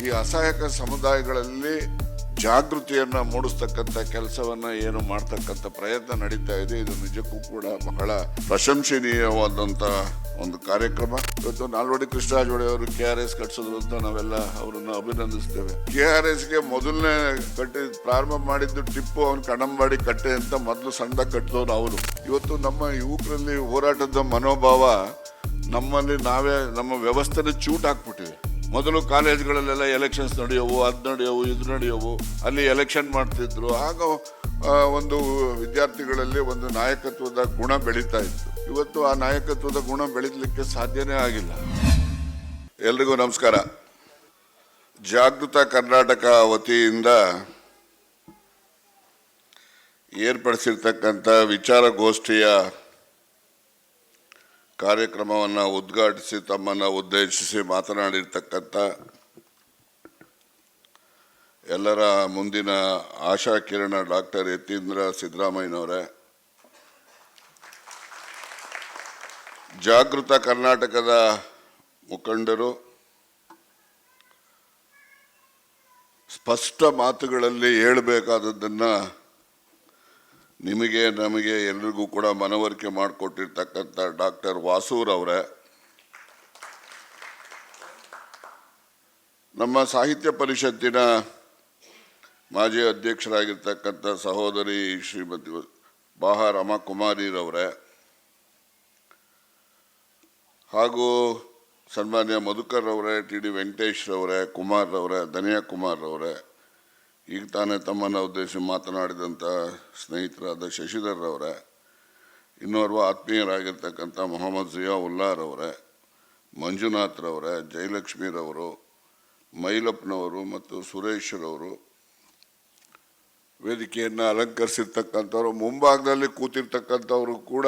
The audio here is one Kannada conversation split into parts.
ಈ ಅಸಹಾಯಕ ಸಮುದಾಯಗಳಲ್ಲಿ ಜಾಗೃತಿಯನ್ನ ಮೂಡಿಸ್ತಕ್ಕಂಥ ಕೆಲಸವನ್ನ ಏನು ಮಾಡ್ತಕ್ಕಂಥ ಪ್ರಯತ್ನ ನಡೀತಾ ಇದೆ. ಇದು ನಿಜಕ್ಕೂ ಕೂಡ ಬಹಳ ಪ್ರಶಂಸನೀಯವಾದಂತ ಒಂದು ಕಾರ್ಯಕ್ರಮ. ಇವತ್ತು ನಾಲ್ವಡಿ ಕೃಷ್ಣರಾಜ ಒಡೆಯವರು KRS ಕಟ್ಟಿಸಿದ್ರು ಅಂತ ನಾವೆಲ್ಲ ಅವರನ್ನು ಅಭಿನಂದಿಸ್ತೇವೆ. KRS ಗೆ ಮೊದಲನೇ ಪ್ರಾರಂಭ ಮಾಡಿದ್ದು ಟಿಪ್ಪು, ಅವನು ಕಣಂಬಾಡಿ ಕಟ್ಟೆ ಅಂತ ಮೊದಲು ಸಣ್ಣ ಕಟ್ಟಿದವರು ಅವರು. ಇವತ್ತು ನಮ್ಮ ಯುವಕರಲ್ಲಿ ಹೋರಾಟದ ಮನೋಭಾವ ನಮ್ಮಲ್ಲಿ ನಾವೇ ನಮ್ಮ ವ್ಯವಸ್ಥೆನ ಚೂಟ್ ಹಾಕ್ಬಿಟ್ಟಿವೆ. ಮೊದಲು ಕಾಲೇಜ್ಗಳಲ್ಲೆಲ್ಲ ಎಲೆಕ್ಷನ್ಸ್ ನಡೆಯೋವು, ಅದು ನಡೆಯೋವು, ಇದು ನಡೆಯೋವು, ಅಲ್ಲಿ ಎಲೆಕ್ಷನ್ ಮಾಡ್ತಿದ್ರು. ಆಗ ಒಂದು ವಿದ್ಯಾರ್ಥಿಗಳಲ್ಲಿ ಒಂದು ನಾಯಕತ್ವದ ಗುಣ ಬೆಳೀತಾ ಇತ್ತು. ಇವತ್ತು ಆ ನಾಯಕತ್ವದ ಗುಣ ಬೆಳೀಲಿಕ್ಕೆ ಸಾಧ್ಯನೇ ಆಗಿಲ್ಲ. ಎಲ್ರಿಗೂ ನಮಸ್ಕಾರ. ಜಾಗೃತ ಕರ್ನಾಟಕ ವತಿಯಿಂದ ಏರ್ಪಡಿಸಿರ್ತಕ್ಕಂಥ ವಿಚಾರಗೋಷ್ಠಿಯ ಕಾರ್ಯಕ್ರಮವನ್ನು ಉದ್ಘಾಟಿಸಿ ತಮ್ಮನ್ನು ಉದ್ದೇಶಿಸಿ ಮಾತನಾಡಿರ್ತಕ್ಕಂಥ ಎಲ್ಲರ ಮುಂದಿನ ಆಶಾ ಕಿರಣ ಡಾಕ್ಟರ್ ಯತೀಂದ್ರ ಸಿದ್ದರಾಮಯ್ಯನವರೇ, ಜಾಗೃತ ಕರ್ನಾಟಕದ ಮುಖಂಡರು, ಸ್ಪಷ್ಟ ಮಾತುಗಳಲ್ಲಿ ಹೇಳಬೇಕಾದದ್ದನ್ನು ನಿಮಗೆ ನಮಗೆ ಎಲ್ರಿಗೂ ಕೂಡ ಮನವರಿಕೆ ಮಾಡಿಕೊಟ್ಟಿರ್ತಕ್ಕಂಥ ಡಾಕ್ಟರ್ ವಾಸೂರವರೇ, ನಮ್ಮ ಸಾಹಿತ್ಯ ಪರಿಷತ್ತಿನ ಮಾಜಿ ಅಧ್ಯಕ್ಷರಾಗಿರ್ತಕ್ಕಂಥ ಸಹೋದರಿ ಶ್ರೀಮತಿ ಬಾಹ ರಮಾಕುಮಾರಿರವರೇ, ಹಾಗೂ ಸನ್ಮಾನ್ಯ ಮಧುಕರ್ ಅವರೇ, TD ವೆಂಕಟೇಶ್ ರವರೇ, ಕುಮಾರ್ ರವರೇ, ಧನಿಯಾ ಕುಮಾರ್ ರವರೇ, ಈಗ ತಾನೇ ತಮ್ಮನ್ನು ಉದ್ದೇಶಿಸಿ ಮಾತನಾಡಿದಂಥ ಸ್ನೇಹಿತರಾದ ಶಶಿಧರ್ ರವರೇ, ಇನ್ನೋರ್ವ ಆತ್ಮೀಯರಾಗಿರ್ತಕ್ಕಂಥ ಮೊಹಮ್ಮದ್ ಜಿಯಾವುಲ್ಲಾರವರೇ, ಮಂಜುನಾಥ್ ರವರೇ, ಜಯಲಕ್ಷ್ಮೀರವರು, ಮೈಲಪ್ಪನವರು ಮತ್ತು ಸುರೇಶ್ ರವರು, ವೇದಿಕೆಯನ್ನು ಅಲಂಕರಿಸಿರ್ತಕ್ಕಂಥವ್ರು, ಮುಂಭಾಗದಲ್ಲಿ ಕೂತಿರ್ತಕ್ಕಂಥವರು ಕೂಡ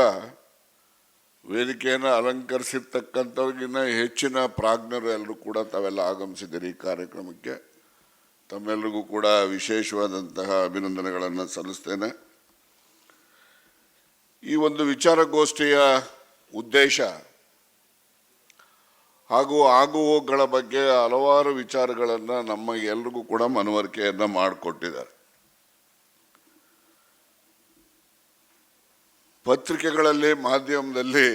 ವೇದಿಕೆಯನ್ನು ಅಲಂಕರಿಸಿರ್ತಕ್ಕಂಥವ್ರಿಗಿನ್ನ ಹೆಚ್ಚಿನ ಪ್ರಾಜ್ಞರು ಎಲ್ಲರೂ ಕೂಡ ತಾವೆಲ್ಲ ಆಗಮಿಸಿದ್ದೀರಿ ಈ ಕಾರ್ಯಕ್ರಮಕ್ಕೆ. ತಮ್ಮೆಲ್ಲರಿಗೂ ಕೂಡ ವಿಶೇಷವಾದಂತಹ ಅಭಿನಂದನೆಗಳನ್ನು ಸಲ್ಲಿಸ್ತೇನೆ. ಈ ಒಂದು ವಿಚಾರಗೋಷ್ಠಿಯ ಉದ್ದೇಶ ಹಾಗೂ ಆಗುಹೋಗುಗಳ ಬಗ್ಗೆ ಹಲವಾರು ವಿಚಾರಗಳನ್ನು ನಮ್ಮ ಎಲ್ರಿಗೂ ಕೂಡ ಮನವರಿಕೆಯನ್ನು ಮಾಡಿಕೊಟ್ಟಿದ್ದಾರೆ. ಪತ್ರಿಕೆಗಳಲ್ಲಿ, ಮಾಧ್ಯಮದಲ್ಲಿ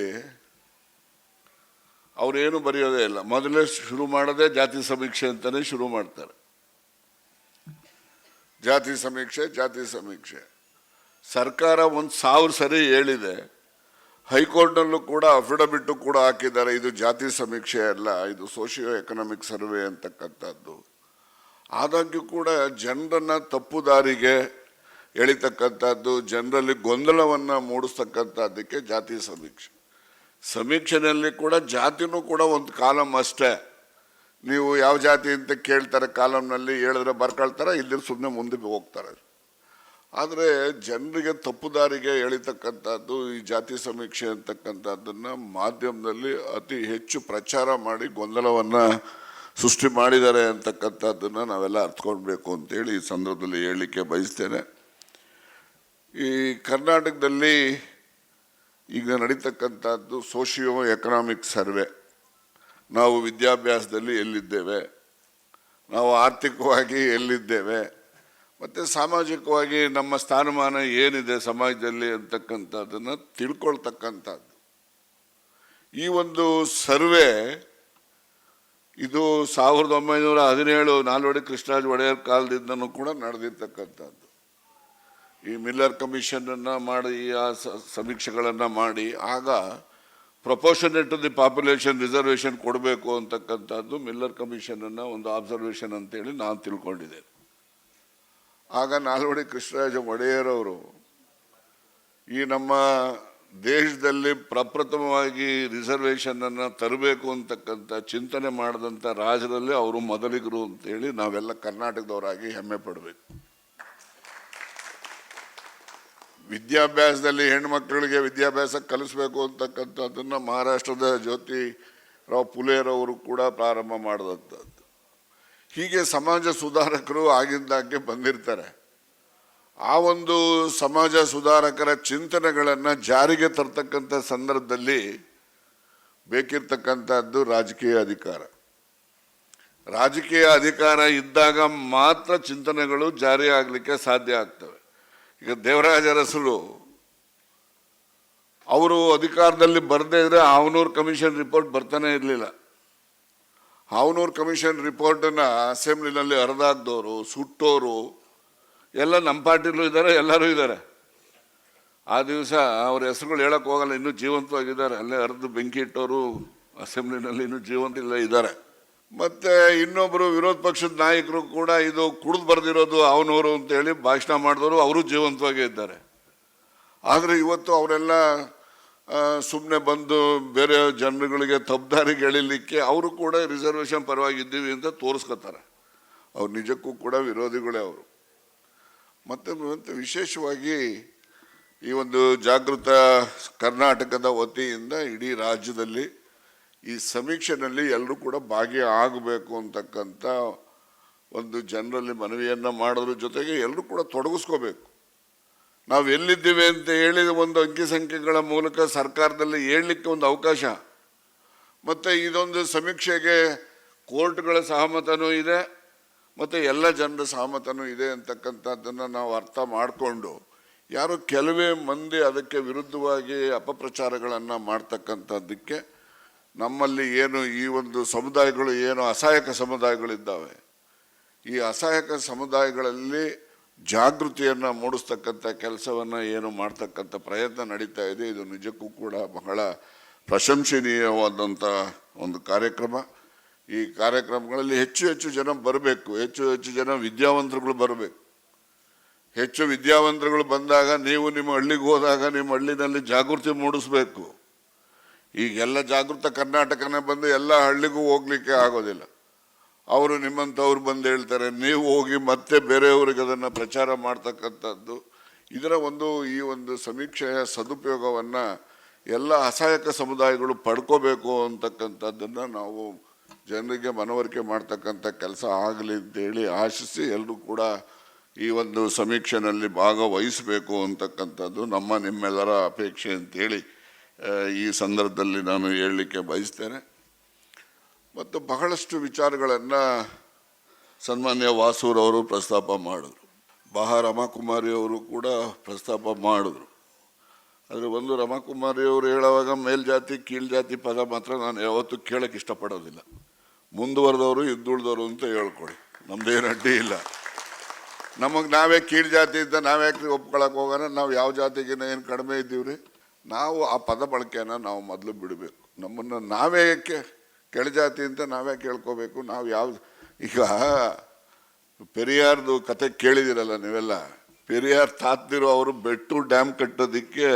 ಅವರೇನು ಬರೆಯೋದೇ ಇಲ್ಲ. ಮೊದಲೇ ಶುರು ಮಾಡೋದೇ ಜಾತಿ ಸಮೀಕ್ಷೆ ಅಂತಲೇ ಶುರು ಮಾಡ್ತಾರೆ. ಜಾತಿ ಸಮೀಕ್ಷೆ, ಜಾತಿ ಸಮೀಕ್ಷೆ. ಸರ್ಕಾರ 1000 ಸರಿ ಹೇಳಿದೆ. ಹೈಕೋರ್ಟ್ನಲ್ಲೂ ಕೂಡ ಅಫಿಡವಿಟ್ ಕೂಡ ಹಾಕಿದ್ದಾರೆ, ಇದು ಜಾತಿ ಸಮೀಕ್ಷೆ ಅಲ್ಲ, ಇದು ಸೋಷಿಯೋ ಎಕನಾಮಿಕ್ ಸರ್ವೆ ಅಂತಕ್ಕಂಥದ್ದು. ಆದಾಗ್ಯೂ ಕೂಡ ಜನರನ್ನ ತಪ್ಪು ದಾರಿಗೆ ಎಳಿತಕ್ಕಂಥದ್ದು, ಜನರಲ್ಲಿ ಗೊಂದಲವನ್ನು ಮೂಡಿಸ್ತಕ್ಕಂಥದ್ದಕ್ಕೆ ಜಾತಿ ಸಮೀಕ್ಷೆ. ಸಮೀಕ್ಷೆಯಲ್ಲಿ ಕೂಡ ಜಾತಿನೂ ಕೂಡ ಒಂದು ಕಾಲಮ್ ಅಷ್ಟೇ. ನೀವು ಯಾವ ಜಾತಿ ಅಂತ ಕೇಳ್ತಾರೆ, ಕಾಲಮ್ನಲ್ಲಿ ಹೇಳಿದ್ರೆ ಬರ್ಕೊಳ್ತಾರೆ, ಇಲ್ಲಿ ಸುಮ್ಮನೆ ಮುಂದೆ ಹೋಗ್ತಾರೆ. ಆದರೆ ಜನರಿಗೆ ತಪ್ಪು ದಾರಿಗೆ ಎಳಿತಕ್ಕಂಥದ್ದು ಈ ಜಾತಿ ಸಮೀಕ್ಷೆ ಅಂತಕ್ಕಂಥದ್ದನ್ನು ಮಾಧ್ಯಮದಲ್ಲಿ ಅತಿ ಹೆಚ್ಚು ಪ್ರಚಾರ ಮಾಡಿ ಗೊಂದಲವನ್ನು ಸೃಷ್ಟಿ ಮಾಡಿದ್ದಾರೆ ಅಂತಕ್ಕಂಥದ್ದನ್ನು ನಾವೆಲ್ಲ ಅರ್ಥಕೊಳ್ಬೇಕು ಅಂತೇಳಿ ಈ ಸಂದರ್ಭದಲ್ಲಿ ಹೇಳಲಿಕ್ಕೆ ಬಯಸ್ತೇನೆ. ಈ ಕರ್ನಾಟಕದಲ್ಲಿ ಈಗ ನಡೀತಕ್ಕಂಥದ್ದು ಸೋಷಿಯೋ ಎಕನಾಮಿಕ್ ಸರ್ವೆ. ನಾವು ವಿದ್ಯಾಭ್ಯಾಸದಲ್ಲಿ ಎಲ್ಲಿದ್ದೇವೆ, ನಾವು ಆರ್ಥಿಕವಾಗಿ ಎಲ್ಲಿದ್ದೇವೆ, ಮತ್ತು ಸಾಮಾಜಿಕವಾಗಿ ನಮ್ಮ ಸ್ಥಾನಮಾನ ಏನಿದೆ ಸಮಾಜದಲ್ಲಿ ಅಂತಕ್ಕಂಥದ್ದನ್ನು ತಿಳ್ಕೊಳ್ತಕ್ಕಂಥದ್ದು. ಈ ಒಂದು ಸರ್ವೆ ಇದು 1917 ನಾಲ್ವಡಿ ಕೃಷ್ಣರಾಜ ಒಡೆಯರ್ ಕಾಲದಿಂದನೂ ಕೂಡ ನಡೆದಿರ್ತಕ್ಕಂಥದ್ದು. ಈ ಮಿಲ್ಲರ್ ಕಮಿಷನನ್ನು ಮಾಡಿ, ಆ ಸಮೀಕ್ಷೆಗಳನ್ನು ಮಾಡಿ, ಆಗ proportionate to the population reservation ಕೊಡಬೇಕು ಅಂತಕ್ಕಂಥದ್ದು ಮಿಲ್ಲರ್ ಕಮಿಷನನ್ನು ಒಂದು ಅಬ್ಸರ್ವೇಷನ್ ಅಂತೇಳಿ ನಾನು ತಿಳ್ಕೊಂಡಿದ್ದೇನೆ. ಆಗ ನಾಲ್ವಡಿ ಕೃಷ್ಣರಾಜ ಒಡೆಯರವರು ಈ ನಮ್ಮ ದೇಶದಲ್ಲಿ ಪ್ರಪ್ರಥಮವಾಗಿ ರಿಸರ್ವೇಷನನ್ನು ತರಬೇಕು ಅಂತಕ್ಕಂಥ ಚಿಂತನೆ ಮಾಡಿದಂಥ ರಾಜರಲ್ಲಿ ಅವರು ಮೊದಲಿಗರು ಅಂತೇಳಿ ನಾವೆಲ್ಲ ಕರ್ನಾಟಕದವರಾಗಿ ಹೆಮ್ಮೆ ಪಡಬೇಕು. ವಿದ್ಯಾಭ್ಯಾಸದಲ್ಲಿ ಹೆಣ್ಮಕ್ಳಿಗೆ ವಿದ್ಯಾಭ್ಯಾಸ ಕಲಿಸ್ಬೇಕು ಅಂತಕ್ಕಂಥದ್ದನ್ನು ಮಹಾರಾಷ್ಟ್ರದ ಜ್ಯೋತಿರಾವ್ ಫುಲೆರವರು ಕೂಡ ಪ್ರಾರಂಭ ಮಾಡಿದಂಥದ್ದು. ಹೀಗೆ ಸಮಾಜ ಸುಧಾರಕರು ಆಗಿಂದಾಗೆ ಬಂದಿರ್ತಾರೆ. ಆ ಒಂದು ಸಮಾಜ ಸುಧಾರಕರ ಚಿಂತನೆಗಳನ್ನು ಜಾರಿಗೆ ತರ್ತಕ್ಕಂಥ ಸಂದರ್ಭದಲ್ಲಿ ಬೇಕಿರ್ತಕ್ಕಂಥದ್ದು ರಾಜಕೀಯ ಅಧಿಕಾರ. ರಾಜಕೀಯ ಅಧಿಕಾರ ಇದ್ದಾಗ ಮಾತ್ರ ಚಿಂತನೆಗಳು ಜಾರಿ ಆಗಲಿಕ್ಕೆ ಸಾಧ್ಯ ಆಗ್ತವೆ. ಈಗ ದೇವರಾಜ ಅರಸರು ಅವರು ಅಧಿಕಾರದಲ್ಲಿ ಬರದೇ ಇದ್ರೆ ಹಾವನೂರು ಕಮಿಷನ್ ರಿಪೋರ್ಟ್ ಬರ್ತಾನೆ ಇರಲಿಲ್ಲ. ಹಾವನೂರು ಕಮಿಷನ್ ರಿಪೋರ್ಟನ್ನು ಅಸೆಂಬ್ಲಿನಲ್ಲಿ ಹರಿದಾಕ್ದವರು, ಸುಟ್ಟೋರು ಎಲ್ಲ ನಮ್ಮ ಪಾರ್ಟಿಲೂ ಇದ್ದಾರೆ, ಎಲ್ಲರೂ ಇದ್ದಾರೆ. ಆ ದಿವಸ ಅವ್ರ ಹೆಸರುಗಳು ಹೇಳಕ್ಕೆ ಹೋಗಲ್ಲ, ಇನ್ನೂ ಜೀವಂತವಾಗಿದ್ದಾರೆ. ಅಲ್ಲೇ ಹರಿದು ಬೆಂಕಿ ಇಟ್ಟವರು ಅಸೆಂಬ್ಲಿನಲ್ಲಿ ಇನ್ನೂ ಜೀವಂತ ಇದ್ದಾರೆ. ಮತ್ತೆ ಇನ್ನೊಬ್ಬರು ವಿರೋಧ ಪಕ್ಷದ ನಾಯಕರು ಕೂಡ ಇದು ಕುಡಿದು ಬರೆದಿರೋದು ಅವನವರು ಅಂತೇಳಿ ಭಾಷಣ ಮಾಡಿದವರು ಅವರು ಜೀವಂತವಾಗೇ ಇದ್ದಾರೆ. ಆದರೆ ಇವತ್ತು ಅವರೆಲ್ಲ ಸುಮ್ಮನೆ ಬಂದು ಬೇರೆ ಜನರುಗಳಿಗೆ ತಪ್ಪದಾರಿಗೆ ಎಳಿಲಿಕ್ಕೆ ಅವರು ಕೂಡ ರಿಸರ್ವೇಷನ್ ಪರವಾಗಿದ್ದೀವಿ ಅಂತ ತೋರಿಸ್ಕೊತಾರೆ. ಅವ್ರು ನಿಜಕ್ಕೂ ಕೂಡ ವಿರೋಧಿಗಳೇ ಅವರು. ಮತ್ತೆ ವಿಶೇಷವಾಗಿ ಈ ಒಂದು ಜಾಗೃತ ಕರ್ನಾಟಕದ ವತಿಯಿಂದ ಇಡೀ ರಾಜ್ಯದಲ್ಲಿ ಈ ಸಮೀಕ್ಷೆನಲ್ಲಿ ಎಲ್ಲರೂ ಕೂಡ ಭಾಗಿಯಾಗಬೇಕು ಅಂತಕ್ಕಂಥ ಒಂದು ಜನರಲ್ಲಿ ಮನವಿಯನ್ನು ಮಾಡೋದ್ರ ಜೊತೆಗೆ ಎಲ್ಲರೂ ಕೂಡ ತೊಡಗಿಸ್ಕೋಬೇಕು. ನಾವು ಎಲ್ಲಿದ್ದೀವಿ ಅಂತ ಹೇಳಿ ಒಂದು ಅಂಕಿ ಸಂಖ್ಯೆಗಳ ಮೂಲಕ ಸರ್ಕಾರದಲ್ಲಿ ಹೇಳಲಿಕ್ಕೆ ಒಂದು ಅವಕಾಶ. ಮತ್ತು ಇದೊಂದು ಸಮೀಕ್ಷೆಗೆ ಕೋರ್ಟ್ಗಳ ಸಹಮತನೂ ಇದೆ ಮತ್ತು ಎಲ್ಲ ಜನರ ಸಹಮತನೂ ಇದೆ ಅಂತಕ್ಕಂಥದ್ದನ್ನು ನಾವು ಅರ್ಥ ಮಾಡಿಕೊಂಡು ಯಾರೋ ಕೆಲವೇ ಮಂದಿ ಅದಕ್ಕೆ ವಿರುದ್ಧವಾಗಿ ಅಪಪ್ರಚಾರಗಳನ್ನು ಮಾಡ್ತಕ್ಕಂಥದ್ದಕ್ಕೆ ನಮ್ಮಲ್ಲಿ ಏನು ಈ ಒಂದು ಸಮುದಾಯಗಳು ಏನು ಅಸಹಾಯಕ ಸಮುದಾಯಗಳಿದ್ದಾವೆ, ಈ ಅಸಹಾಯಕ ಸಮುದಾಯಗಳಲ್ಲಿ ಜಾಗೃತಿಯನ್ನು ಮೂಡಿಸ್ತಕ್ಕಂಥ ಕೆಲಸವನ್ನು ಏನು ಮಾಡ್ತಕ್ಕಂಥ ಪ್ರಯತ್ನ ನಡೀತಾ ಇದೆ. ಇದು ನಿಜಕ್ಕೂ ಕೂಡ ಬಹಳ ಪ್ರಶಂಸನೀಯವಾದಂಥ ಒಂದು ಕಾರ್ಯಕ್ರಮ. ಈ ಕಾರ್ಯಕ್ರಮಗಳಲ್ಲಿ ಹೆಚ್ಚು ಹೆಚ್ಚು ಜನ ಬರಬೇಕು, ಹೆಚ್ಚು ಹೆಚ್ಚು ಜನ ವಿದ್ಯಾವಂತರುಗಳು ಬರಬೇಕು. ಹೆಚ್ಚು ವಿದ್ಯಾವಂತರುಗಳು ಬಂದಾಗ ನೀವು ನಿಮ್ಮ ಹಳ್ಳಿಗೆ ಹೋದಾಗ ನಿಮ್ಮ ಹಳ್ಳಿನಲ್ಲಿ ಜಾಗೃತಿ ಮೂಡಿಸ್ಬೇಕು. ಈಗೆಲ್ಲ ಜಾಗೃತ ಕರ್ನಾಟಕನೇ ಬಂದು ಎಲ್ಲ ಹಳ್ಳಿಗೂ ಹೋಗ್ಲಿಕ್ಕೆ ಆಗೋದಿಲ್ಲ. ಅವರು ನಿಮ್ಮಂಥವ್ರು ಬಂದು ಹೇಳ್ತಾರೆ, ನೀವು ಹೋಗಿ ಮತ್ತೆ ಬೇರೆಯವ್ರಿಗೆ ಅದನ್ನು ಪ್ರಚಾರ ಮಾಡ್ತಕ್ಕಂಥದ್ದು. ಇದರ ಈ ಒಂದು ಸಮೀಕ್ಷೆಯ ಸದುಪಯೋಗವನ್ನು ಎಲ್ಲ ಅಸಹಾಯಕ ಸಮುದಾಯಗಳು ಪಡ್ಕೋಬೇಕು ಅಂತಕ್ಕಂಥದ್ದನ್ನು ನಾವು ಜನರಿಗೆ ಮನವರಿಕೆ ಮಾಡ್ತಕ್ಕಂಥ ಕೆಲಸ ಆಗಲಿ ಅಂತೇಳಿ ಆಶಿಸಿ ಎಲ್ಲರೂ ಕೂಡ ಈ ಒಂದು ಸಮೀಕ್ಷೆಯಲ್ಲಿ ಭಾಗವಹಿಸಬೇಕು ಅಂತಕ್ಕಂಥದ್ದು ನಿಮ್ಮೆಲ್ಲರ ಅಪೇಕ್ಷೆ ಅಂತೇಳಿ ಈ ಸಂದರ್ಭದಲ್ಲಿ ನಾನು ಹೇಳಲಿಕ್ಕೆ ಬಯಸ್ತೇನೆ. ಮತ್ತು ಬಹಳಷ್ಟು ವಿಚಾರಗಳನ್ನು ಸನ್ಮಾನ್ಯ ವಾಸೂರವರು ಪ್ರಸ್ತಾಪ ಮಾಡಿದ್ರು, ರಮಾಕುಮಾರಿ ಅವರು ಕೂಡ ಪ್ರಸ್ತಾಪ ಮಾಡಿದ್ರು. ಆದರೆ ಒಂದು ರಮಾಕುಮಾರಿಯವರು ಹೇಳುವಾಗ ಮೇಲ್ಜಾತಿ ಕೀಳ್ಜಾತಿ ಪದ ಮಾತ್ರ ನಾನು ಯಾವತ್ತೂ ಕೇಳೋಕ್ಕೆ ಇಷ್ಟಪಡೋದಿಲ್ಲ. ಮುಂದುವರೆದವರು ಹಿಂದುಳಿದವರು ಅಂತ ಹೇಳ್ಕೊಡಿ, ನಮ್ಮದೇನು ಅಡ್ಡಿ ಇಲ್ಲ. ನಮಗೆ ನಾವೇ ಕೀಳು ಜಾತಿ ಇದ್ದ ನಾವ್ಯಾಕೆ ಒಪ್ಕೊಳಕ್ಕೆ ಹೋಗೋಣ? ನಾವು ಯಾವ ಜಾತಿಗಿನ್ನ ಏನು ಕಡಿಮೆ ಇದ್ದೀವ್ರಿ? ನಾವು ಆ ಪದ ಬಳಕೆಯನ್ನು ನಾವು ಮೊದಲು ಬಿಡಬೇಕು. ನಮ್ಮನ್ನು ನಾವೇ ಕೆಳಜಾತಿ ಅಂತ ನಾವೇ ಕೇಳ್ಕೋಬೇಕು. ನಾವು ಈಗ ಪೆರಿಯಾರ್ದು ಕತೆ ಕೇಳಿದಿರಲ್ಲ ನೀವೆಲ್ಲ. ಪೆರಿಯಾರ್ ತಾತದಿರೋ ಅವರು ಬೆಟ್ಟೂರು ಡ್ಯಾಮ್ ಕಟ್ಟೋದಕ್ಕೆ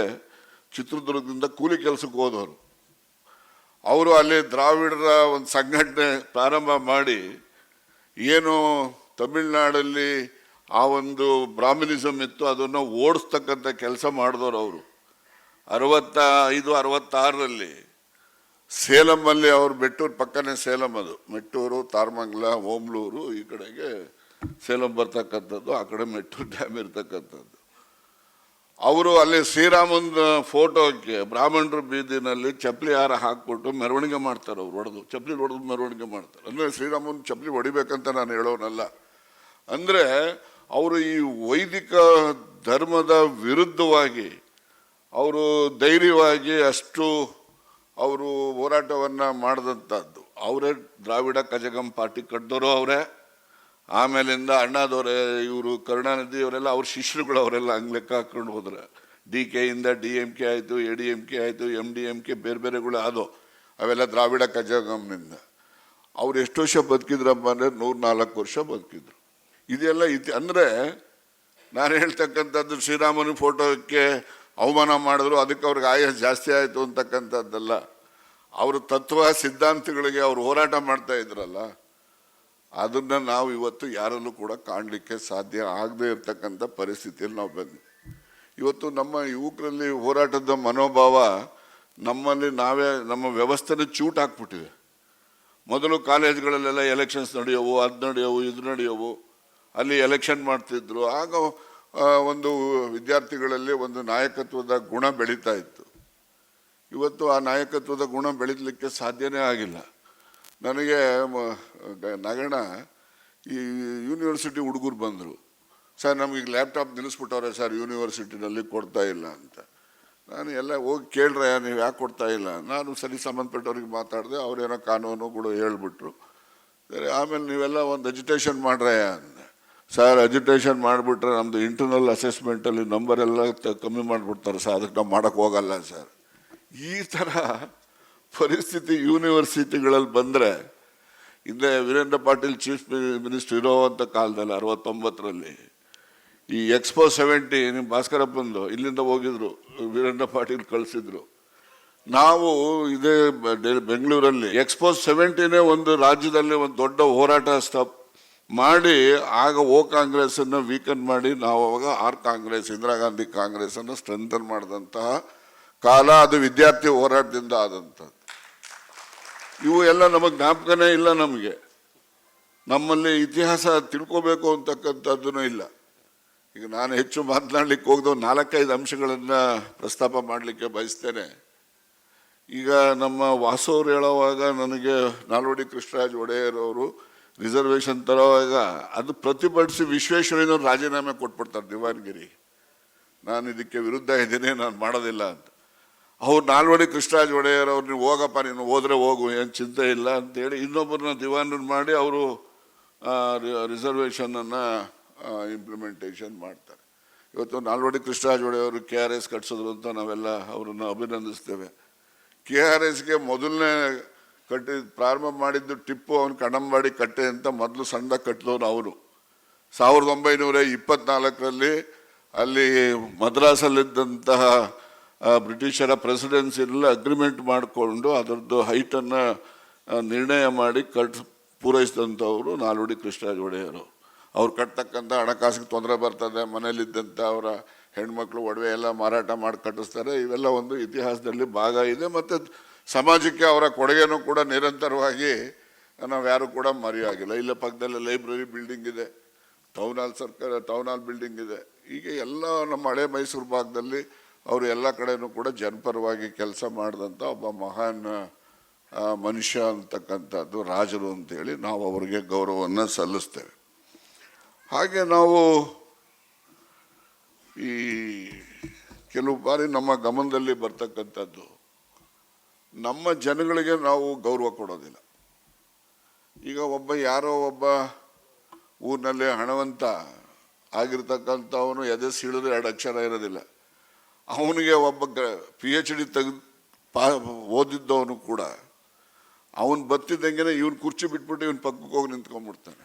ಚಿತ್ರದುರ್ಗದಿಂದ ಕೂಲಿ ಕೆಲಸಕ್ಕೆ ಹೋದವರು. ಅವರು ಅಲ್ಲಿ ದ್ರಾವಿಡರ ಒಂದು ಸಂಘಟನೆ ಪ್ರಾರಂಭ ಮಾಡಿ ಏನು ತಮಿಳ್ನಾಡಲ್ಲಿ ಆ ಒಂದು ಬ್ರಾಹ್ಮಿನಿಸಮ್ ಇತ್ತು ಅದನ್ನು ಓಡಿಸ್ತಕ್ಕಂಥ ಕೆಲಸ ಮಾಡಿದವರು ಅವರು. 65-66ರಲ್ಲಿ ಸೇಲಮಲ್ಲಿ ಅವರು ಬೆಟ್ಟೂರು ಪಕ್ಕನೇ ಸೇಲಂ, ಅದು ಮೆಟ್ಟೂರು, ತಾರಮಂಗಲ, ಓಮ್ಲೂರು ಈ ಕಡೆಗೆ ಸೇಲಂ ಬರ್ತಕ್ಕಂಥದ್ದು, ಆ ಕಡೆ ಮೆಟ್ಟೂರು ಡ್ಯಾಮ್ ಇರ್ತಕ್ಕಂಥದ್ದು. ಅವರು ಅಲ್ಲಿ ಶ್ರೀರಾಮನ ಫೋಟೋಕ್ಕೆ ಬ್ರಾಹ್ಮಣರು ಬೀದಿನಲ್ಲಿ ಚಪ್ಪಲಿ ಹಾರ ಹಾಕ್ಬಿಟ್ಟು ಮೆರವಣಿಗೆ ಮಾಡ್ತಾರೆ. ಅವ್ರು ಚಪ್ಪಲಿ ಹೊಡೆದು ಮೆರವಣಿಗೆ ಮಾಡ್ತಾರೆ. ಅಂದರೆ ಶ್ರೀರಾಮನ ಚಪ್ಪಲಿ ಹೊಡಿಬೇಕಂತ ನಾನು ಹೇಳೋನಲ್ಲ. ಅಂದರೆ ಅವರು ಈ ವೈದಿಕ ಧರ್ಮದ ವಿರುದ್ಧವಾಗಿ ಅವರು ಧೈರ್ಯವಾಗಿ ಅಷ್ಟು ಅವರು ಹೋರಾಟವನ್ನು ಮಾಡಿದಂಥದ್ದು. ಅವರೇ ದ್ರಾವಿಡ ಕಜಗಂ ಪಾರ್ಟಿ ಕಟ್ಟಿದವರು ಅವರೇ. ಆಮೇಲಿಂದ ಅಣ್ಣಾದವರೇ, ಇವರು ಕರುಣಾನಿಧಿ ಅವರೆಲ್ಲ ಅವ್ರ ಶಿಷ್ಯರುಗಳು, ಅವರೆಲ್ಲ ಹಂಗೆ ಲೆಕ್ಕ ಹಾಕ್ಕೊಂಡು ಹೋದ್ರೆ DK DMK ಆಯಿತು, ADMK ಆಯಿತು, MDMK ಬೇರೆ ಬೇರೆಗಳು ಆದವು. ಅವೆಲ್ಲ ದ್ರಾವಿಡ ಕಜಗಂನಿಂದ. ಅವ್ರು ಎಷ್ಟು ವರ್ಷ ಬದುಕಿದ್ರಪ್ಪ ಅಂದರೆ 104 ವರ್ಷ ಬದುಕಿದ್ರು. ಇದೆಲ್ಲ ಅಂದರೆ ನಾನು ಹೇಳ್ತಕ್ಕಂಥದ್ದು ಶ್ರೀರಾಮನ ಫೋಟೋಕ್ಕೆ ಅವಮಾನ ಮಾಡಿದ್ರು, ಅದಕ್ಕೆ ಅವ್ರಿಗೆ ಆಯಸ್ಸು ಜಾಸ್ತಿ ಆಯಿತು ಅಂತಕ್ಕಂಥದ್ದಲ್ಲ. ಅವರು ತತ್ವ ಸಿದ್ಧಾಂತಗಳಿಗೆ ಅವರು ಹೋರಾಟ ಮಾಡ್ತಾ ಇದ್ರಲ್ಲ, ಅದನ್ನು ನಾವು ಇವತ್ತು ಯಾರಲ್ಲೂ ಕೂಡ ಕಾಣಲಿಕ್ಕೆ ಸಾಧ್ಯ ಆಗದೆ ಇರತಕ್ಕಂಥ ಪರಿಸ್ಥಿತಿಯಲ್ಲಿ ನಾವು ಬಂದ್ವಿ. ಇವತ್ತು ನಮ್ಮ ಯುವಕರಲ್ಲಿ ಹೋರಾಟದ ಮನೋಭಾವ ನಮ್ಮಲ್ಲಿ ನಾವೇ ನಮ್ಮ ವ್ಯವಸ್ಥೆನ ಚೂಟ್ ಹಾಕ್ಬಿಟ್ಟಿವೆ. ಮೊದಲು ಕಾಲೇಜ್ಗಳಲ್ಲೆಲ್ಲ ಎಲೆಕ್ಷನ್ಸ್ ನಡೆಯೋವು, ಅದು ನಡೆಯೋವು, ಇದು ನಡೆಯೋವು, ಅಲ್ಲಿ ಎಲೆಕ್ಷನ್ ಮಾಡ್ತಿದ್ರು. ಆಗ ಒಂದು ವಿದ್ಯಾರ್ಥಿಗಳಲ್ಲಿ ಒಂದು ನಾಯಕತ್ವದ ಗುಣ ಬೆಳೀತಾ ಇತ್ತು. ಇವತ್ತು ಆ ನಾಯಕತ್ವದ ಗುಣ ಬೆಳೀಲಿಕ್ಕೆ ಸಾಧ್ಯನೇ ಆಗಿಲ್ಲ. ನನಗೆ ನಗಣ ಈ ಯೂನಿವರ್ಸಿಟಿ ಹುಡುಗರು ಬಂದರು, ಸರ್ ನಮಗೆ ಲ್ಯಾಪ್ಟಾಪ್ ನಿಲ್ಲಿಸ್ಬಿಟ್ಟವ್ರೆ ಸರ್ ಯೂನಿವರ್ಸಿಟಿನಲ್ಲಿ ಕೊಡ್ತಾ ಇಲ್ಲ ಅಂತ. ನಾನು ಎಲ್ಲ ಹೋಗಿ ಕೇಳ್ರೆ ನೀವು ಯಾಕೆ ಕೊಡ್ತಾ ಇಲ್ಲ, ನಾನು ಸರಿ ಸಂಬಂಧಪಟ್ಟವ್ರಿಗೆ ಮಾತಾಡಿದೆ, ಅವರೇನೋ ಕಾನೂನುಗಳು ಹೇಳ್ಬಿಟ್ರು. ಸರಿ ಆಮೇಲೆ ನೀವೆಲ್ಲ ಒಂದು ಅಜಿಟೇಷನ್ ಮಾಡ್ರೆ ಅಂದೆ. ಸರ್ ಅಜಿಟೇಷನ್ ಮಾಡಿಬಿಟ್ರೆ ನಮ್ಮದು ಇಂಟರ್ನಲ್ ಅಸೆಸ್ಮೆಂಟಲ್ಲಿ ನಂಬರ್ ಎಲ್ಲ ಕಮ್ಮಿ ಮಾಡಿಬಿಡ್ತಾರೆ ಸರ್, ಅದಕ್ಕೆ ನಾವು ಮಾಡೋಕ್ಕೆ ಹೋಗಲ್ಲ ಸರ್. ಈ ಥರ ಪರಿಸ್ಥಿತಿ ಯೂನಿವರ್ಸಿಟಿಗಳಲ್ಲಿ ಬಂದರೆ, ಹಿಂದೆ ವೀರೇಂದ್ರ ಪಾಟೀಲ್ ಚೀಫ್ ಮಿನಿಸ್ಟರ್ ಇರೋವಂಥ ಕಾಲದಲ್ಲಿ 69ರಲ್ಲಿ ಈ ಎಕ್ಸ್ಪೋ 70 ನಿಮ್ಮ ಭಾಸ್ಕರಪ್ಪಂದು ಇಲ್ಲಿಂದ ಹೋಗಿದ್ರು, ವೀರೇಂದ್ರ ಪಾಟೀಲ್ ಕಳಿಸಿದ್ರು. ನಾವು ಇದೇ ಬೆಂಗಳೂರಲ್ಲಿ ಎಕ್ಸ್ಪೋ 70ನೇ ಒಂದು ರಾಜ್ಯದಲ್ಲಿ ಒಂದು ದೊಡ್ಡ ಹೋರಾಟ ಮಾಡಿ ಆಗ ಕಾಂಗ್ರೆಸ್ಸನ್ನು ವೀಕನ್ ಮಾಡಿ ನಾವು ಅವಾಗ ಕಾಂಗ್ರೆಸ್, ಇಂದಿರಾ ಗಾಂಧಿ ಕಾಂಗ್ರೆಸ್ಸನ್ನು ಸ್ಟ್ರೆಂಥನ್ ಮಾಡಿದಂತಹ ಕಾಲ ಅದು. ವಿದ್ಯಾರ್ಥಿ ಹೋರಾಟದಿಂದ ಆದಂಥದ್ದು. ಇವು ಎಲ್ಲ ನಮಗೆ ಜ್ಞಾಪಕನೇ ಇಲ್ಲ. ನಮ್ಮಲ್ಲಿ ಇತಿಹಾಸ ತಿಳ್ಕೋಬೇಕು ಅಂತಕ್ಕಂಥದ್ದೂ ಇಲ್ಲ. ಈಗ ನಾನು ಹೆಚ್ಚು ಮಾತನಾಡ್ಲಿಕ್ಕೆ ಹೋಗ್ದು 4-5 ಅಂಶಗಳನ್ನು ಪ್ರಸ್ತಾಪ ಮಾಡಲಿಕ್ಕೆ ಬಯಸ್ತೇನೆ. ಈಗ ನಮ್ಮ ವಾಸವ್ರು ಹೇಳುವಾಗ ನನಗೆ ನಾಲ್ವಡಿ ಕೃಷ್ಣರಾಜ ಒಡೆಯರ್ ಅವರು ರಿಸರ್ವೇಷನ್ ತರುವಾಗ ಅದು ಪ್ರತಿಭಟಿಸಿ ವಿಶ್ವೇಶ್ವರಯ್ಯನವ್ರು ರಾಜೀನಾಮೆ ಕೊಟ್ಬಿಡ್ತಾರೆ ದಿವಾನ್ಗಿರಿ. ನಾನು ಇದಕ್ಕೆ ವಿರುದ್ಧ ಇದ್ದೀನಿ, ನಾನು ಮಾಡೋದಿಲ್ಲ ಅಂತ. ಅವ್ರು ನಾಲ್ವಡಿ ಕೃಷ್ಣರಾಜ ಒಡೆಯರ್ ಅವ್ರು ನೀವು ಹೋಗಪ್ಪ, ನೀನು ಹೋದ್ರೆ ಹೋಗು, ಏನು ಚಿಂತೆ ಇಲ್ಲ ಅಂತೇಳಿ ಇನ್ನೊಬ್ಬರನ್ನ ದಿವಾನರನ್ನ ಮಾಡಿ ಅವರು ರಿಸರ್ವೇಷನನ್ನು ಇಂಪ್ಲಿಮೆಂಟೇಷನ್ ಮಾಡ್ತಾರೆ. ಇವತ್ತು ನಾಲ್ವಡಿ ಕೃಷ್ಣರಾಜ ಒಡೆಯವರು KRS ಕಟ್ಸಿದ್ರು ಅಂತ ನಾವೆಲ್ಲ ಅವರನ್ನು ಅಭಿನಂದಿಸ್ತೇವೆ. KRSಗೆ ಮೊದಲನೇ ಪ್ರಾರಂಭ ಮಾಡಿದ್ದು ಟಿಪ್ಪು, ಅವನು ಕಣಂಬಾಡಿ ಕಟ್ಟೆ ಅಂತ ಮೊದಲು ಸಣ್ಣ ಕಟ್ಟದವನು ಅವನು. 1924ರಲ್ಲಿ ಅಲ್ಲಿ ಮದ್ರಾಸಲ್ಲಿದ್ದಂತಹ ಬ್ರಿಟಿಷರ ಪ್ರೆಸಿಡೆನ್ಸಿನಲ್ಲಿ ಅಗ್ರಿಮೆಂಟ್ ಮಾಡಿಕೊಂಡು ಅದರದ್ದು ಹೈಟನ್ನು ನಿರ್ಣಯ ಮಾಡಿ ಪೂರೈಸಿದಂಥವರು ನಾಲ್ವಡಿ ಕೃಷ್ಣರಾಜ ಒಡೆಯರು. ಅವ್ರು ಕಟ್ತಕ್ಕಂಥ ಹಣಕಾಸಿಗೆ ತೊಂದರೆ ಬರ್ತದೆ, ಮನೇಲಿದ್ದಂಥ ಅವರ ಹೆಣ್ಮಕ್ಳು ಒಡವೆ ಎಲ್ಲ ಮಾರಾಟ ಮಾಡಿ ಕಟ್ಟಿಸ್ತಾರೆ. ಇವೆಲ್ಲ ಒಂದು ಇತಿಹಾಸದಲ್ಲಿ ಭಾಗ ಇದೆ. ಮತ್ತು ಸಮಾಜಕ್ಕೆ ಅವರ ಕೊಡುಗೆನೂ ಕೂಡ ನಿರಂತರವಾಗಿ ನಾವು ಯಾರು ಕೂಡ ಮರೆಯಾಗಿಲ್ಲ. ಇಲ್ಲ ಪಕ್ಕದಲ್ಲೇ ಲೈಬ್ರರಿ ಬಿಲ್ಡಿಂಗ್ ಇದೆ, ಟೌನ್ ಹಾಲ್ ಬಿಲ್ಡಿಂಗ್ ಇದೆ. ಹೀಗೆ ಎಲ್ಲ ನಮ್ಮ ಹಳೆ ಮೈಸೂರು ಭಾಗದಲ್ಲಿ ಅವರು ಎಲ್ಲ ಕಡೆನೂ ಕೂಡ ಜನಪರವಾಗಿ ಕೆಲಸ ಮಾಡಿದಂಥ ಒಬ್ಬ ಮಹಾನ್ ಮನುಷ್ಯ ಅಂತಕ್ಕಂಥದ್ದು, ರಾಜರು ಅಂತೇಳಿ ನಾವು ಅವರಿಗೆ ಗೌರವವನ್ನು ಸಲ್ಲಿಸ್ತೇವೆ. ಹಾಗೆ ನಾವು ಈ ಕೆಲವು ಬಾರಿ ನಮ್ಮ ಗಮನದಲ್ಲಿ ಬರ್ತಕ್ಕಂಥದ್ದು, ನಮ್ಮ ಜನಗಳಿಗೆ ನಾವು ಗೌರವ ಕೊಡೋದಿಲ್ಲ. ಈಗ ಯಾರೋ ಒಬ್ಬ ಊರಿನಲ್ಲಿ ಹಣವಂತ ಆಗಿರ್ತಕ್ಕಂಥವನು ಎದೆ ಸೀಳಿದ್ರೆ 2 ಅಕ್ಷರ ಇರೋದಿಲ್ಲ. ಅವನಿಗೆ ಒಬ್ಬ PhD ಓದಿದ್ದವನು ಕೂಡ ಅವನು ಬತ್ತಿದ್ದಂಗೆ ಇವನು ಕುರ್ಚಿ ಬಿಟ್ಬಿಟ್ಟು ಇವನು ಪಕ್ಕಕ್ಕೆ ಹೋಗಿ ನಿಂತ್ಕೊಂಡ್ಬಿಡ್ತಾನೆ.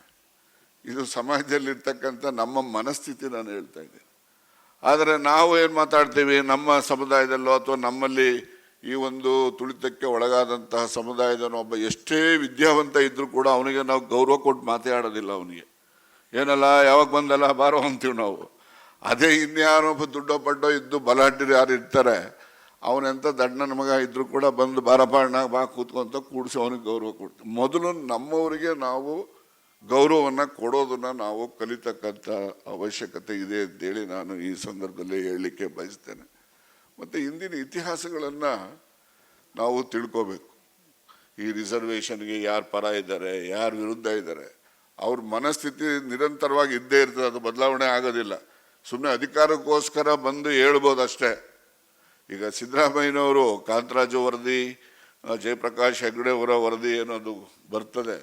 ಇದು ಸಮಾಜದಲ್ಲಿರ್ತಕ್ಕಂಥ ನಮ್ಮ ಮನಸ್ಥಿತಿ ನಾನು ಹೇಳ್ತಾ ಇದ್ದೀನಿ. ಆದರೆ ನಾವು ಏನು ಮಾತಾಡ್ತೀವಿ, ನಮ್ಮ ಸಮುದಾಯದಲ್ಲೋ ಅಥವಾ ನಮ್ಮಲ್ಲಿ ಈ ಒಂದು ತುಳಿತಕ್ಕೆ ಒಳಗಾದಂತಹ ಸಮುದಾಯದವನು ಒಬ್ಬ ಎಷ್ಟೇ ವಿದ್ಯಾವಂತ ಇದ್ದರೂ ಕೂಡ ಅವನಿಗೆ ನಾವು ಗೌರವ ಕೊಟ್ಟು ಮಾತಾಡೋದಿಲ್ಲ. ಅವನಿಗೆ ಏನಲ್ಲ ಯಾವಾಗ ಬಂದಲ್ಲ ಬಾರೋ ಅಂತೀವಿ ನಾವು. ಅದೇ ಇನ್ಯಾರೊಬ್ಬ ದುಡ್ಡೋ ಪಡ್ಡೋ ಇದ್ದು ಬಲಾಢ್ಯರು ಯಾರು ಇರ್ತಾರೆ, ಅವನೆಂಥ ದಡ್ಡನ ಮಗ ಇದ್ದರೂ ಕೂಡ ಬಂದು ಬಾರಪ್ಪ ಅಣ್ಣ ಬಾ ಕೂತ್ಕೊಂತ ಕೂಡಿಸಿ ಅವನಿಗೆ ಗೌರವ ಕೊಡ್ತೀವಿ. ಮೊದಲು ನಮ್ಮವರಿಗೆ ನಾವು ಗೌರವವನ್ನು ಕೊಡೋದನ್ನು ನಾವು ಕಲಿತಕ್ಕಂಥ ಅವಶ್ಯಕತೆ ಇದೆ ಅಂತೇಳಿ ನಾನು ಈ ಸಂದರ್ಭದಲ್ಲಿ ಹೇಳಲಿಕ್ಕೆ ಬಯಸ್ತೇನೆ. ಮತ್ತು ಇಂದಿನ ಇತಿಹಾಸಗಳನ್ನು ನಾವು ತಿಳ್ಕೋಬೇಕು. ಈ ರಿಸರ್ವೇಷನ್ಗೆ ಯಾರು ಪರ ಇದ್ದಾರೆ, ಯಾರು ವಿರುದ್ಧ ಇದ್ದಾರೆ, ಅವ್ರ ಮನಸ್ಥಿತಿ ನಿರಂತರವಾಗಿ ಇದ್ದೇ ಇರ್ತದೆ, ಅದು ಬದಲಾವಣೆ ಆಗೋದಿಲ್ಲ. ಸುಮ್ಮನೆ ಅಧಿಕಾರಕ್ಕೋಸ್ಕರ ಬಂದು ಹೇಳ್ಬೋದು ಅಷ್ಟೇ. ಈಗ ಸಿದ್ದರಾಮಯ್ಯನವರು ಕಾಂತರಾಜು ವರದಿ, ಜಯಪ್ರಕಾಶ್ ಹೆಗ್ಡೆ ಅವರ ವರದಿ ಏನದು ಬರ್ತದೆ,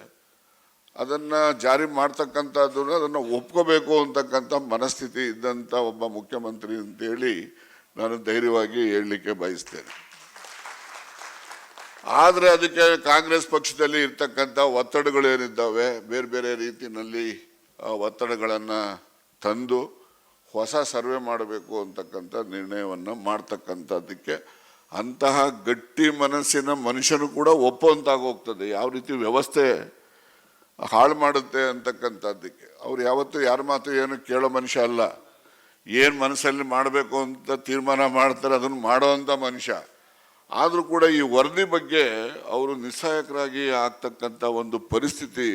ಅದನ್ನು ಜಾರಿ ಮಾಡ್ತಕ್ಕಂಥದ್ದು ಅದನ್ನು ಒಪ್ಕೋಬೇಕು ಅಂತಕ್ಕಂಥ ಮನಸ್ಥಿತಿ ಇದ್ದಂಥ ಒಬ್ಬ ಮುಖ್ಯಮಂತ್ರಿ ಅಂತೇಳಿ ನಾನು ಧೈರ್ಯವಾಗಿ ಹೇಳಲಿಕ್ಕೆ ಬಯಸ್ತೇನೆ. ಆದರೆ ಅದಕ್ಕೆ ಕಾಂಗ್ರೆಸ್ ಪಕ್ಷದಲ್ಲಿ ಇರ್ತಕ್ಕಂಥ ಒತ್ತಡಗಳೇನಿದ್ದಾವೆ, ಬೇರೆ ಬೇರೆ ರೀತಿಯಲ್ಲಿ ಒತ್ತಡಗಳನ್ನು ತಂದು ಹೊಸ ಸರ್ವೆ ಮಾಡಬೇಕು ಅಂತಕ್ಕಂಥ ನಿರ್ಣಯವನ್ನು ಮಾಡ್ತಕ್ಕಂಥದ್ದಕ್ಕೆ ಅಂತಹ ಗಟ್ಟಿ ಮನಸ್ಸಿನ ಮನುಷ್ಯನು ಕೂಡ ಒಪ್ಪುವಂತಾಗೋಗ್ತದೆ. ಯಾವ ರೀತಿ ವ್ಯವಸ್ಥೆ ಹಾಳು ಮಾಡುತ್ತೆ ಅಂತಕ್ಕಂಥದ್ದಕ್ಕೆ ಅವ್ರು ಯಾವತ್ತೂ ಯಾರ ಮಾತು ಏನು ಕೇಳೋ ಮನುಷ್ಯ ಅಲ್ಲ. ಏನು ಮನಸ್ಸಲ್ಲಿ ಮಾಡಬೇಕು ಅಂತ ತೀರ್ಮಾನ ಮಾಡ್ತಾರೆ ಅದನ್ನು ಮಾಡೋವಂಥ ಮನುಷ್ಯ. ಆದರೂ ಕೂಡ ಈ ವರದಿ ಬಗ್ಗೆ ಅವರು ನಿಸ್ಸಹಾಯಕರಾಗಿ ಆಗ್ತಕ್ಕಂಥ ಒಂದು ಪರಿಸ್ಥಿತಿ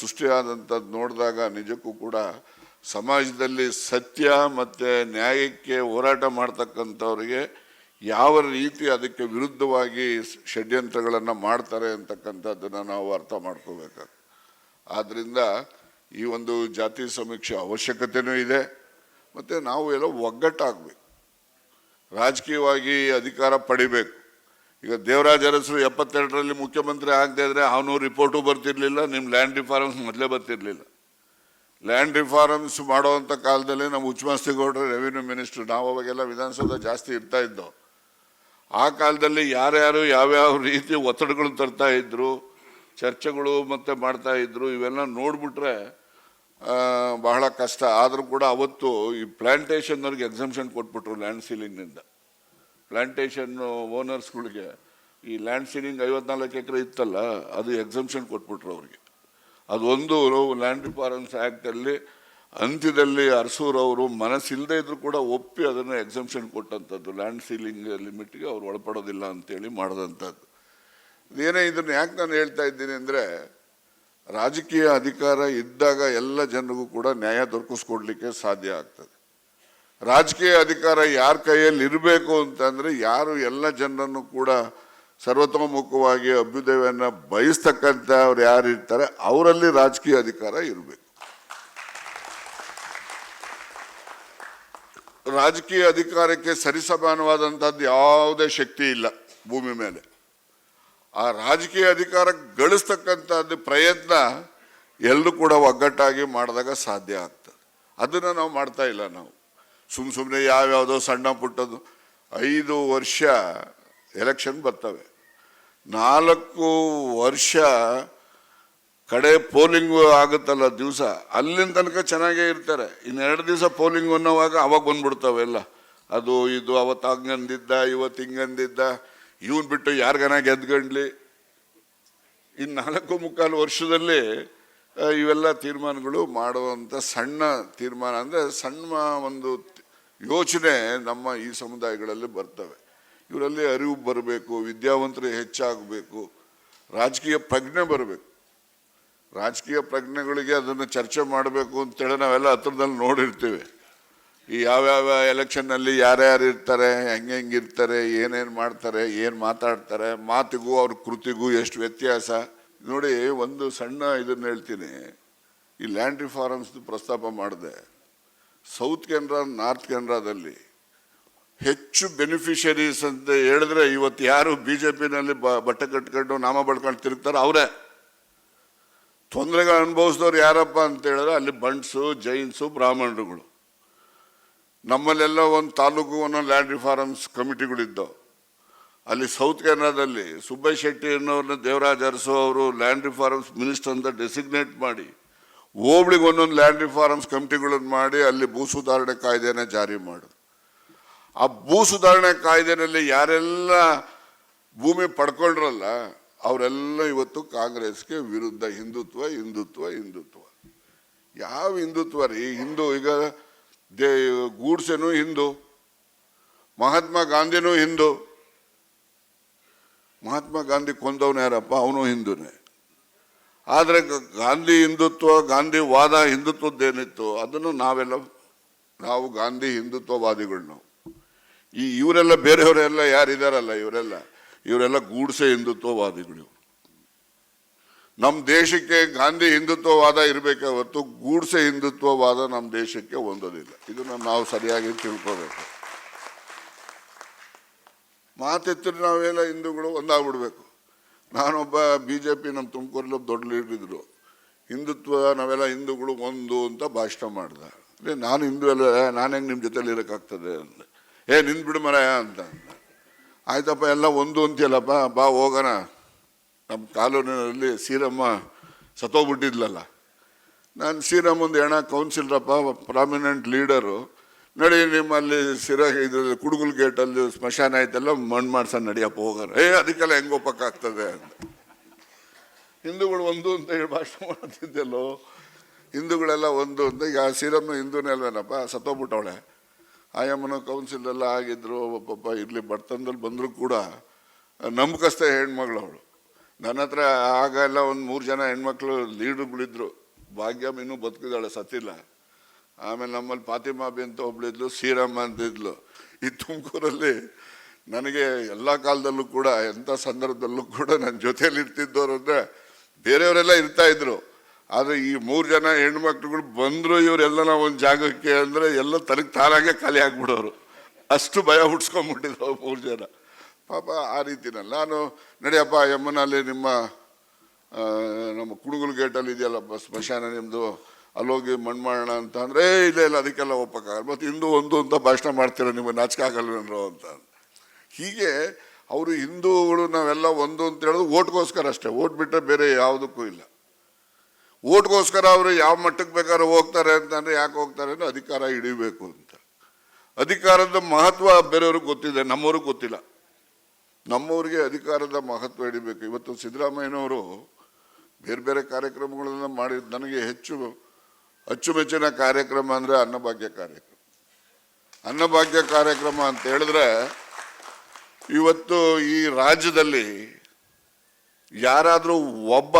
ಸೃಷ್ಟಿಯಾದಂಥದ್ದು ನೋಡಿದಾಗ ನಿಜಕ್ಕೂ ಕೂಡ ಸಮಾಜದಲ್ಲಿ ಸತ್ಯ ಮತ್ತು ನ್ಯಾಯಕ್ಕೆ ಹೋರಾಟ ಮಾಡ್ತಕ್ಕಂಥವ್ರಿಗೆ ಯಾವ ರೀತಿ ಅದಕ್ಕೆ ವಿರುದ್ಧವಾಗಿ ಷಡ್ಯಂತ್ರಗಳನ್ನು ಮಾಡ್ತಾರೆ ಅಂತಕ್ಕಂಥದ್ದನ್ನು ನಾವು ಅರ್ಥ ಮಾಡ್ಕೋಬೇಕಾಗ್ತದೆ. ಆದ್ದರಿಂದ ಈ ಒಂದು ಜಾತಿ ಸಮೀಕ್ಷೆ ಅವಶ್ಯಕತೆಯೂ ಇದೆ. ಮತ್ತು ನಾವು ಎಲ್ಲ ಒಗ್ಗಟ್ಟಾಗಬೇಕು, ರಾಜಕೀಯವಾಗಿ ಅಧಿಕಾರ ಪಡಿಬೇಕು. ಈಗ ದೇವರಾಜ ಅರಸರು 72ರಲ್ಲಿ ಮುಖ್ಯಮಂತ್ರಿ ಆಗದೆ ಇದ್ರೆ ಅವನು ರಿಪೋರ್ಟು ಬರ್ತಿರ್ಲಿಲ್ಲ, ನಿಮ್ಮ ಲ್ಯಾಂಡ್ ರಿಫಾರ್ಮ್ಸ್ ಮೊದಲೇ ಬರ್ತಿರ್ಲಿಲ್ಲ. ಲ್ಯಾಂಡ್ ರಿಫಾರ್ಮ್ಸ್ ಮಾಡೋವಂಥ ಕಾಲದಲ್ಲಿ ನಮ್ಮ ಉಚ್ಚಮಾಸ್ತಿಗೌಡರು ರೆವಿನ್ಯೂ ಮಿನಿಸ್ಟ್ರು, ನಾವು ಅವಾಗೆಲ್ಲ ವಿಧಾನಸೌಧ ಜಾಸ್ತಿ ಇರ್ತಾ ಇದ್ದೋ. ಆ ಕಾಲದಲ್ಲಿ ಯಾರ್ಯಾರು ಯಾವ್ಯಾವ ರೀತಿ ಒತ್ತಡಗಳು ತರ್ತಾ ಇದ್ರು, ಚರ್ಚೆಗಳು ಮತ್ತೆ ಮಾಡ್ತಾ ಇದ್ರು, ಇವೆಲ್ಲ ನೋಡ್ಬಿಟ್ರೆ ಬಹಳ ಕಷ್ಟ. ಆದರೂ ಕೂಡ ಅವತ್ತು ಈ ಪ್ಲಾಂಟೇಶನ್ನವ್ರಿಗೆ ಎಕ್ಸಂಪ್ಷನ್ ಕೊಟ್ಬಿಟ್ರು ಲ್ಯಾಂಡ್ ಸೀಲಿಂಗ್ನಿಂದ. ಪ್ಲಾಂಟೇಶನ್ ಓನರ್ಸ್ಗಳಿಗೆ ಈ ಲ್ಯಾಂಡ್ ಸೀಲಿಂಗ್ 54 ಎಕರೆ ಇತ್ತಲ್ಲ, ಅದು ಎಕ್ಸಂಪ್ಷನ್ ಕೊಟ್ಬಿಟ್ರು ಅವ್ರಿಗೆ. ಅದೊಂದು ಲ್ಯಾಂಡ್ ರಿಫಾರ್ಮ್ಸ್ ಆ್ಯಕ್ಟಲ್ಲಿ ಅಂತ್ಯದಲ್ಲಿ ಅರಸೂರವರು ಮನಸ್ಸಿಲ್ಲದೆ ಇದ್ರು ಕೂಡ ಒಪ್ಪಿ ಅದನ್ನು ಎಕ್ಸಂಪ್ಷನ್ ಕೊಟ್ಟಂಥದ್ದು. ಲ್ಯಾಂಡ್ ಸೀಲಿಂಗ್ ಲಿಮಿಟ್ಗೆ ಅವ್ರು ಒಳಪಡೋದಿಲ್ಲ ಅಂತೇಳಿ ಮಾಡಿದಂಥದ್ದು. ಇದೇನೇ ಇದನ್ನು ಯಾಕೆ ನಾನು ಹೇಳ್ತಾ ಇದ್ದೀನಿ ಅಂದರೆ, ರಾಜಕೀಯ ಅಧಿಕಾರ ಇದ್ದಾಗ ಎಲ್ಲ ಜನರಿಗೂ ಕೂಡ ನ್ಯಾಯ ದೊರಕಿಸ್ಕೊಡ್ಲಿಕ್ಕೆ ಸಾಧ್ಯ ಆಗ್ತದೆ. ರಾಜಕೀಯ ಅಧಿಕಾರ ಯಾರ ಕೈಯಲ್ಲಿ ಇರಬೇಕು ಅಂತಂದರೆ, ಯಾರು ಎಲ್ಲ ಜನರನ್ನು ಕೂಡ ಸರ್ವತೋಮುಖವಾಗಿ ಅಭ್ಯುದಯವನ್ನು ಬಯಸ್ತಕ್ಕಂಥ ಅವ್ರು ಯಾರು ಇರ್ತಾರೆ ಅವರಲ್ಲಿ ರಾಜಕೀಯ ಅಧಿಕಾರ ಇರಬೇಕು. ರಾಜಕೀಯ ಅಧಿಕಾರಕ್ಕೆ ಸರಿಸಮಾನವಾದಂಥದ್ದು ಯಾವುದೇ ಶಕ್ತಿ ಇಲ್ಲ ಭೂಮಿ ಮೇಲೆ. ಆ ರಾಜಕೀಯ ಅಧಿಕಾರ ಗಳಿಸ್ತಕ್ಕಂಥದ್ದು ಪ್ರಯತ್ನ ಎಲ್ಲರೂ ಕೂಡ ಒಗ್ಗಟ್ಟಾಗಿ ಮಾಡಿದಾಗ ಸಾಧ್ಯ ಆಗ್ತದೆ. ಅದನ್ನು ನಾವು ಮಾಡ್ತಾ ಇಲ್ಲ. ನಾವು ಸುಮ್ಮನೆ ಯಾವ್ಯಾವುದೋ ಸಣ್ಣ ಪುಟ್ಟದ್ದು 5 ವರ್ಷ ಎಲೆಕ್ಷನ್ ಬರ್ತವೆ, 4 ವರ್ಷ ಕಡೆ ಪೋಲಿಂಗು ಆಗುತ್ತಲ್ಲ ದಿವಸ, ಅಲ್ಲಿನ ತನಕ ಚೆನ್ನಾಗೇ ಇರ್ತಾರೆ. ಇನ್ನು 2 ದಿವಸ ಪೋಲಿಂಗ್ ಅನ್ನೋವಾಗ ಅವಾಗ ಬಂದ್ಬಿಡ್ತಾವೆ ಎಲ್ಲ. ಅದು ಇದು ಅವತ್ತು ಹಂಗಂದಿದ್ದ, ಇವತ್ತು ಹಿಂಗಂದಿದ್ದ, ಇವನ್ ಬಿಟ್ಟು ಯಾರಿಗಾನ ಗೆದ್ಕೊಂಡ್ಲಿ. ಇನ್ನು 4.25 ವರ್ಷದಲ್ಲಿ ಇವೆಲ್ಲ ತೀರ್ಮಾನಗಳು ಮಾಡುವಂಥ ಸಣ್ಣ ತೀರ್ಮಾನ, ಅಂದರೆ ಸಣ್ಣ ಒಂದು ಯೋಚನೆ ನಮ್ಮ ಈ ಸಮುದಾಯಗಳಲ್ಲಿ ಬರ್ತವೆ. ಇವರಲ್ಲಿ ಅರಿವು ಬರಬೇಕು, ವಿದ್ಯಾವಂತರು ಹೆಚ್ಚಾಗಬೇಕು, ರಾಜಕೀಯ ಪ್ರಜ್ಞೆ ಬರಬೇಕು. ರಾಜಕೀಯ ಪ್ರಜ್ಞೆಗಳಿಗೆ ಅದನ್ನು ಚರ್ಚೆ ಮಾಡಬೇಕು ಅಂತೇಳಿ ನಾವೆಲ್ಲ ಹತ್ರದಲ್ಲಿ ನೋಡಿರ್ತೀವಿ. ಈ ಯಾವ್ಯಾವ ಎಲೆಕ್ಷನ್ನಲ್ಲಿ ಯಾರ್ಯಾರು ಇರ್ತಾರೆ, ಹೆಂಗಿರ್ತಾರೆ, ಏನೇನು ಮಾಡ್ತಾರೆ, ಏನು ಮಾತಾಡ್ತಾರೆ, ಮಾತಿಗೂ ಅವ್ರ ಕೃತಿಗೂ ಎಷ್ಟು ವ್ಯತ್ಯಾಸ ನೋಡಿ. ಒಂದು ಸಣ್ಣ ಇದನ್ನು ಹೇಳ್ತೀನಿ. ಈ ಲ್ಯಾಂಡ್ ರಿಫಾರ್ಮ್ಸ್ ಪ್ರಸ್ತಾಪ ಮಾಡಿದೆ. ಸೌತ್ ಕೆನರಾ, ನಾರ್ತ್ ಕೆನರಾದಲ್ಲಿ ಹೆಚ್ಚು ಬೆನಿಫಿಷರೀಸ್ ಅಂತ ಹೇಳಿದ್ರೆ ಇವತ್ತು ಯಾರು BJPನಲ್ಲಿ ಬಟ್ಟೆ ಕಟ್ಕೊಂಡು ನಾಮ ಬಳ್ಕೊಂಡು ತಿರುಗ್ತಾರೆ ಅವರೇ. ತೊಂದರೆಗಳು ಅನುಭವಿಸಿದವ್ರು ಯಾರಪ್ಪ ಅಂತ ಹೇಳಿದ್ರೆ ಅಲ್ಲಿ ಬಂಟ್ಸು, ಜೈನ್ಸು, ಬ್ರಾಹ್ಮಣರುಗಳು. ನಮ್ಮಲ್ಲೆಲ್ಲ ಒಂದು ತಾಲೂಕು ಒಂದೊಂದು ಲ್ಯಾಂಡ್ ರಿಫಾರ್ಮ್ಸ್ ಕಮಿಟಿಗಳಿದ್ದವು. ಅಲ್ಲಿ ಸೌತ್ ಕೆನರಾದಲ್ಲಿ ಸುಬ್ಬಯ್ಯ ಶೆಟ್ಟಿ ಅನ್ನೋರನ್ನ ದೇವರಾಜ ಅರಸು ಅವರು ಲ್ಯಾಂಡ್ ರಿಫಾರ್ಮ್ಸ್ ಮಿನಿಸ್ಟರ್ ಅಂತ ಡೆಸಿಗ್ನೇಟ್ ಮಾಡಿ ಹೋಬಳಿಗೆ ಒಂದೊಂದು ಲ್ಯಾಂಡ್ ರಿಫಾರ್ಮ್ಸ್ ಕಮಿಟಿಗಳನ್ನು ಮಾಡಿ ಅಲ್ಲಿ ಭೂ ಸುಧಾರಣೆ ಕಾಯ್ದೆನ ಜಾರಿ ಮಾಡೋದು. ಆ ಭೂ ಸುಧಾರಣೆ ಕಾಯ್ದೆನಲ್ಲಿ ಯಾರೆಲ್ಲ ಭೂಮಿ ಪಡ್ಕೊಂಡ್ರಲ್ಲ ಅವರೆಲ್ಲ ಇವತ್ತು ಕಾಂಗ್ರೆಸ್ಗೆ ವಿರುದ್ಧ. ಹಿಂದುತ್ವ ಹಿಂದುತ್ವ ಹಿಂದುತ್ವ. ಯಾವ ಹಿಂದುತ್ವ ರೀ? ಹಿಂದೂ ಈಗ ಗೂಡ್ಸೆನೂ ಹಿಂದೂ, ಮಹಾತ್ಮ ಗಾಂಧಿನೂ ಹಿಂದೂ. ಮಹಾತ್ಮ ಗಾಂಧಿ ಕೊಂದವನು ಯಾರಪ್ಪ? ಅವನು ಹಿಂದೂನೇ. ಆದರೆ ಗಾಂಧಿ ಹಿಂದುತ್ವ, ಗಾಂಧಿ ವಾದ ಹಿಂದುತ್ವದ್ದೇನಿತ್ತು ಅದನ್ನು ನಾವು ಗಾಂಧಿ ಹಿಂದುತ್ವವಾದಿಗಳು. ನಾವು ಇವರೆಲ್ಲ ಬೇರೆಯವರೆಲ್ಲ ಯಾರಿದಾರಲ್ಲ ಇವರೆಲ್ಲ ಗೂಡ್ಸೆ ಹಿಂದುತ್ವವಾದಿಗಳು. ನಮ್ಮ ದೇಶಕ್ಕೆ ಗಾಂಧಿ ಹಿಂದುತ್ವವಾದ ಇರಬೇಕೆ ಹೊರತು ಗೂಡ್ಸೆ ಹಿಂದುತ್ವವಾದ ನಮ್ಮ ದೇಶಕ್ಕೆ ಹೊಂದೋದಿಲ್ಲ. ಇದನ್ನು ನಾವು ಸರಿಯಾಗಿ ತಿಳ್ಕೋಬೇಕು. ಮಾತೆತ್ತಿದ್ರೆ ನಾವೆಲ್ಲ ಹಿಂದೂಗಳು ಒಂದಾಗ್ಬಿಡ್ಬೇಕು. ನಾನೊಬ್ಬ BJP ನಮ್ಮ ತುಮಕೂರಲ್ಲಿ ಒಬ್ಬ ದೊಡ್ಡ ಲೀಡರ್ ಇದ್ರು. ಹಿಂದುತ್ವ ನಾವೆಲ್ಲ ಹಿಂದೂಗಳು ಒಂದು ಅಂತ ಭಾಷಣ ಮಾಡ್ದ. ನಾನು ಹಿಂದೂ ಎಲ್ಲ, ನಾನು ಹೆಂಗೆ ನಿಮ್ಮ ಜೊತೆಲಿ ಇರೋಕ್ಕಾಗ್ತದೆ ಅಂದೆ. ನಿಂದು ಬಿಡು ಮರ ಅಂತ. ಆಯ್ತಪ್ಪ, ಎಲ್ಲ ಒಂದು ಅಂತೀಯಲ್ಲಪ್ಪ, ಬಾ ಹೋಗೋಣ. ನಮ್ಮ ಕಾಲೋನಿನಲ್ಲಿ ಸೀರಮ್ಮ ಸತ್ತೋಗ್ಬಿಟ್ಟಿದ್ಲಲ್ಲ, ನಾನು ಶ್ರೀರಾಮಂದು ಹೆಣ ಕೌನ್ಸಿಲರಪ್ಪ, ಪ್ರಾಮಿನೆಂಟ್ ಲೀಡರು, ನಡಿ ನಿಮ್ಮಲ್ಲಿ ಇದ್ರಲ್ಲಿ ಕುಡುಗುಲ್ ಗೇಟಲ್ಲಿ ಸ್ಮಶಾನ ಐತೆಲ್ಲ ಮಣ್ಣು ಮಾಡ್ಸೋಣ ನಡಿಯಪ್ಪ ಹೋಗೋಣ. ಅದಕ್ಕೆಲ್ಲ ಹೆಂಗೆ ಒಪ್ಪಕ್ಕಾಗ್ತದೆ ಅಂತ. ಹಿಂದೂಗಳು ಒಂದು ಅಂತ ಹೇಳಿ ಭಾಷಣ ಮಾಡ್ತಿದ್ದೆಲ್ಲೋ. ಹಿಂದೂಗಳೆಲ್ಲ ಒಂದು ಅಂತ. ಈಗ ಶ್ರೀರಾಮ ಹಿಂದೂನೇ ಅಲ್ವೇನಪ್ಪ, ಸತ್ತೋಗ್ಬಿಟ್ಟವಳೆ. ಆಯಮ್ಮನ ಕೌನ್ಸಿಲೆಲ್ಲ ಆಗಿದ್ರು, ಪಾಪ ಇರಲಿ ಬಡತನದಲ್ಲಿ ಬಂದರೂ ಕೂಡ ನಂಬಿಕಸ್ಥ ಹೆಣ್ಮಗಳು ಅವಳು. ನನ್ನ ಹತ್ರ ಆಗ ಎಲ್ಲ ಒಂದು 3 ಜನ ಹೆಣ್ಮಕ್ಳು ಲೀಡರ್ಗಳಿದ್ರು. ಭಾಗ್ಯಮ್ಮ ಇನ್ನೂ ಬದುಕಿದಾಳೆ, ಸತ್ತಿಲ್ಲ. ಆಮೇಲೆ ನಮ್ಮಲ್ಲಿ ಫಾತಿಮಾಬಿ ಅಂತ ಒಬ್ಳಿದ್ಲು, ಶ್ರೀರಾಮ ಅಂತಿದ್ಲು. ಈ ತುಮಕೂರಲ್ಲಿ ನನಗೆ ಎಲ್ಲ ಕಾಲದಲ್ಲೂ ಕೂಡ ಎಂಥ ಸಂದರ್ಭದಲ್ಲೂ ಕೂಡ ನನ್ನ ಜೊತೆಯಲ್ಲಿ ಇರ್ತಿದ್ದವರು ಅಂದರೆ ಬೇರೆಯವರೆಲ್ಲ ಇರ್ತಾ ಇದ್ರು. ಆದರೆ ಈ 3 ಜನ ಹೆಣ್ಮಕ್ಳುಗಳು ಬಂದರು ಇವರೆಲ್ಲ ಒಂದು ಜಾಗಕ್ಕೆ ಅಂದರೆ ಎಲ್ಲ ತನಗೆ ತಾನಾಗೆ ಖಾಲಿ ಆಗ್ಬಿಡೋರು. ಅಷ್ಟು ಭಯ ಹುಡ್ಸ್ಕೊಂಡ್ಬಿಟ್ಟಿದ್ರು 3 ಜನ. ಪಾಪ ಆ ರೀತಿನಲ್ಲಿ ನಾನು ನಡೆಯಪ್ಪ ಯಮ್ಮನಲ್ಲಿ ನಮ್ಮ ಕುಡುಗುಲ್ ಗೇಟಲ್ಲಿ ಇದೆಯಲ್ಲ ಸ್ಮಶಾನ ನಿಮ್ಮದು, ಅಲ್ಲೋಗಿ ಮಣ್ಣು ಮಾಡೋಣ ಅಂತ ಅಂದರೆ ಇಲ್ಲ ಅದಕ್ಕೆಲ್ಲ ಒಪ್ಪಕ್ಕಾಗಲ್ಲ, ಮತ್ತು ಹಿಂದೂ ಒಂದು ಅಂತ ಭಾಷಣ ಮಾಡ್ತೀರ, ನಿಮಗೆ ನಾಚಿಕೆ ಆಗಲ್ವೇನೋ ಅಂತ. ಹೀಗೆ ಅವರು ಹಿಂದೂಗಳು ನಾವೆಲ್ಲ ಒಂದು ಅಂತ ಹೇಳೋದು ಓಟ್ಗೋಸ್ಕರ ಅಷ್ಟೇ. ಓಟ್ ಬಿಟ್ಟರೆ ಬೇರೆ ಯಾವುದಕ್ಕೂ ಇಲ್ಲ. ಓಟ್ಗೋಸ್ಕರ ಅವರು ಯಾವ ಮಟ್ಟಕ್ಕೆ ಬೇಕಾದ್ರೂ ಹೋಗ್ತಾರೆ ಅಂತಂದರೆ ಯಾಕೆ ಹೋಗ್ತಾರೆ ಅಂದರೆ ಅಧಿಕಾರ ಹಿಡಿಬೇಕು ಅಂತ. ಅಧಿಕಾರದ ಮಹತ್ವ ಬೇರೆಯವ್ರಿಗೆ ಗೊತ್ತಿದೆ, ನಮ್ಮವ್ರಿಗೆ ಗೊತ್ತಿಲ್ಲ. ನಮ್ಮವ್ರಿಗೆ ಅಧಿಕಾರದ ಮಹತ್ವ ಹಿಡಿಬೇಕು. ಇವತ್ತು ಸಿದ್ದರಾಮಯ್ಯನವರು ಬೇರೆ ಬೇರೆ ಕಾರ್ಯಕ್ರಮಗಳನ್ನ ಮಾಡಿದ್ದು ನನಗೆ ಅಚ್ಚುಮೆಚ್ಚಿನ ಕಾರ್ಯಕ್ರಮ ಅಂದರೆ ಅನ್ನಭಾಗ್ಯ ಕಾರ್ಯಕ್ರಮ. ಅನ್ನಭಾಗ್ಯ ಕಾರ್ಯಕ್ರಮ ಅಂತ ಹೇಳಿದ್ರೆ ಇವತ್ತು ಈ ರಾಜ್ಯದಲ್ಲಿ ಯಾರಾದರೂ ಒಬ್ಬ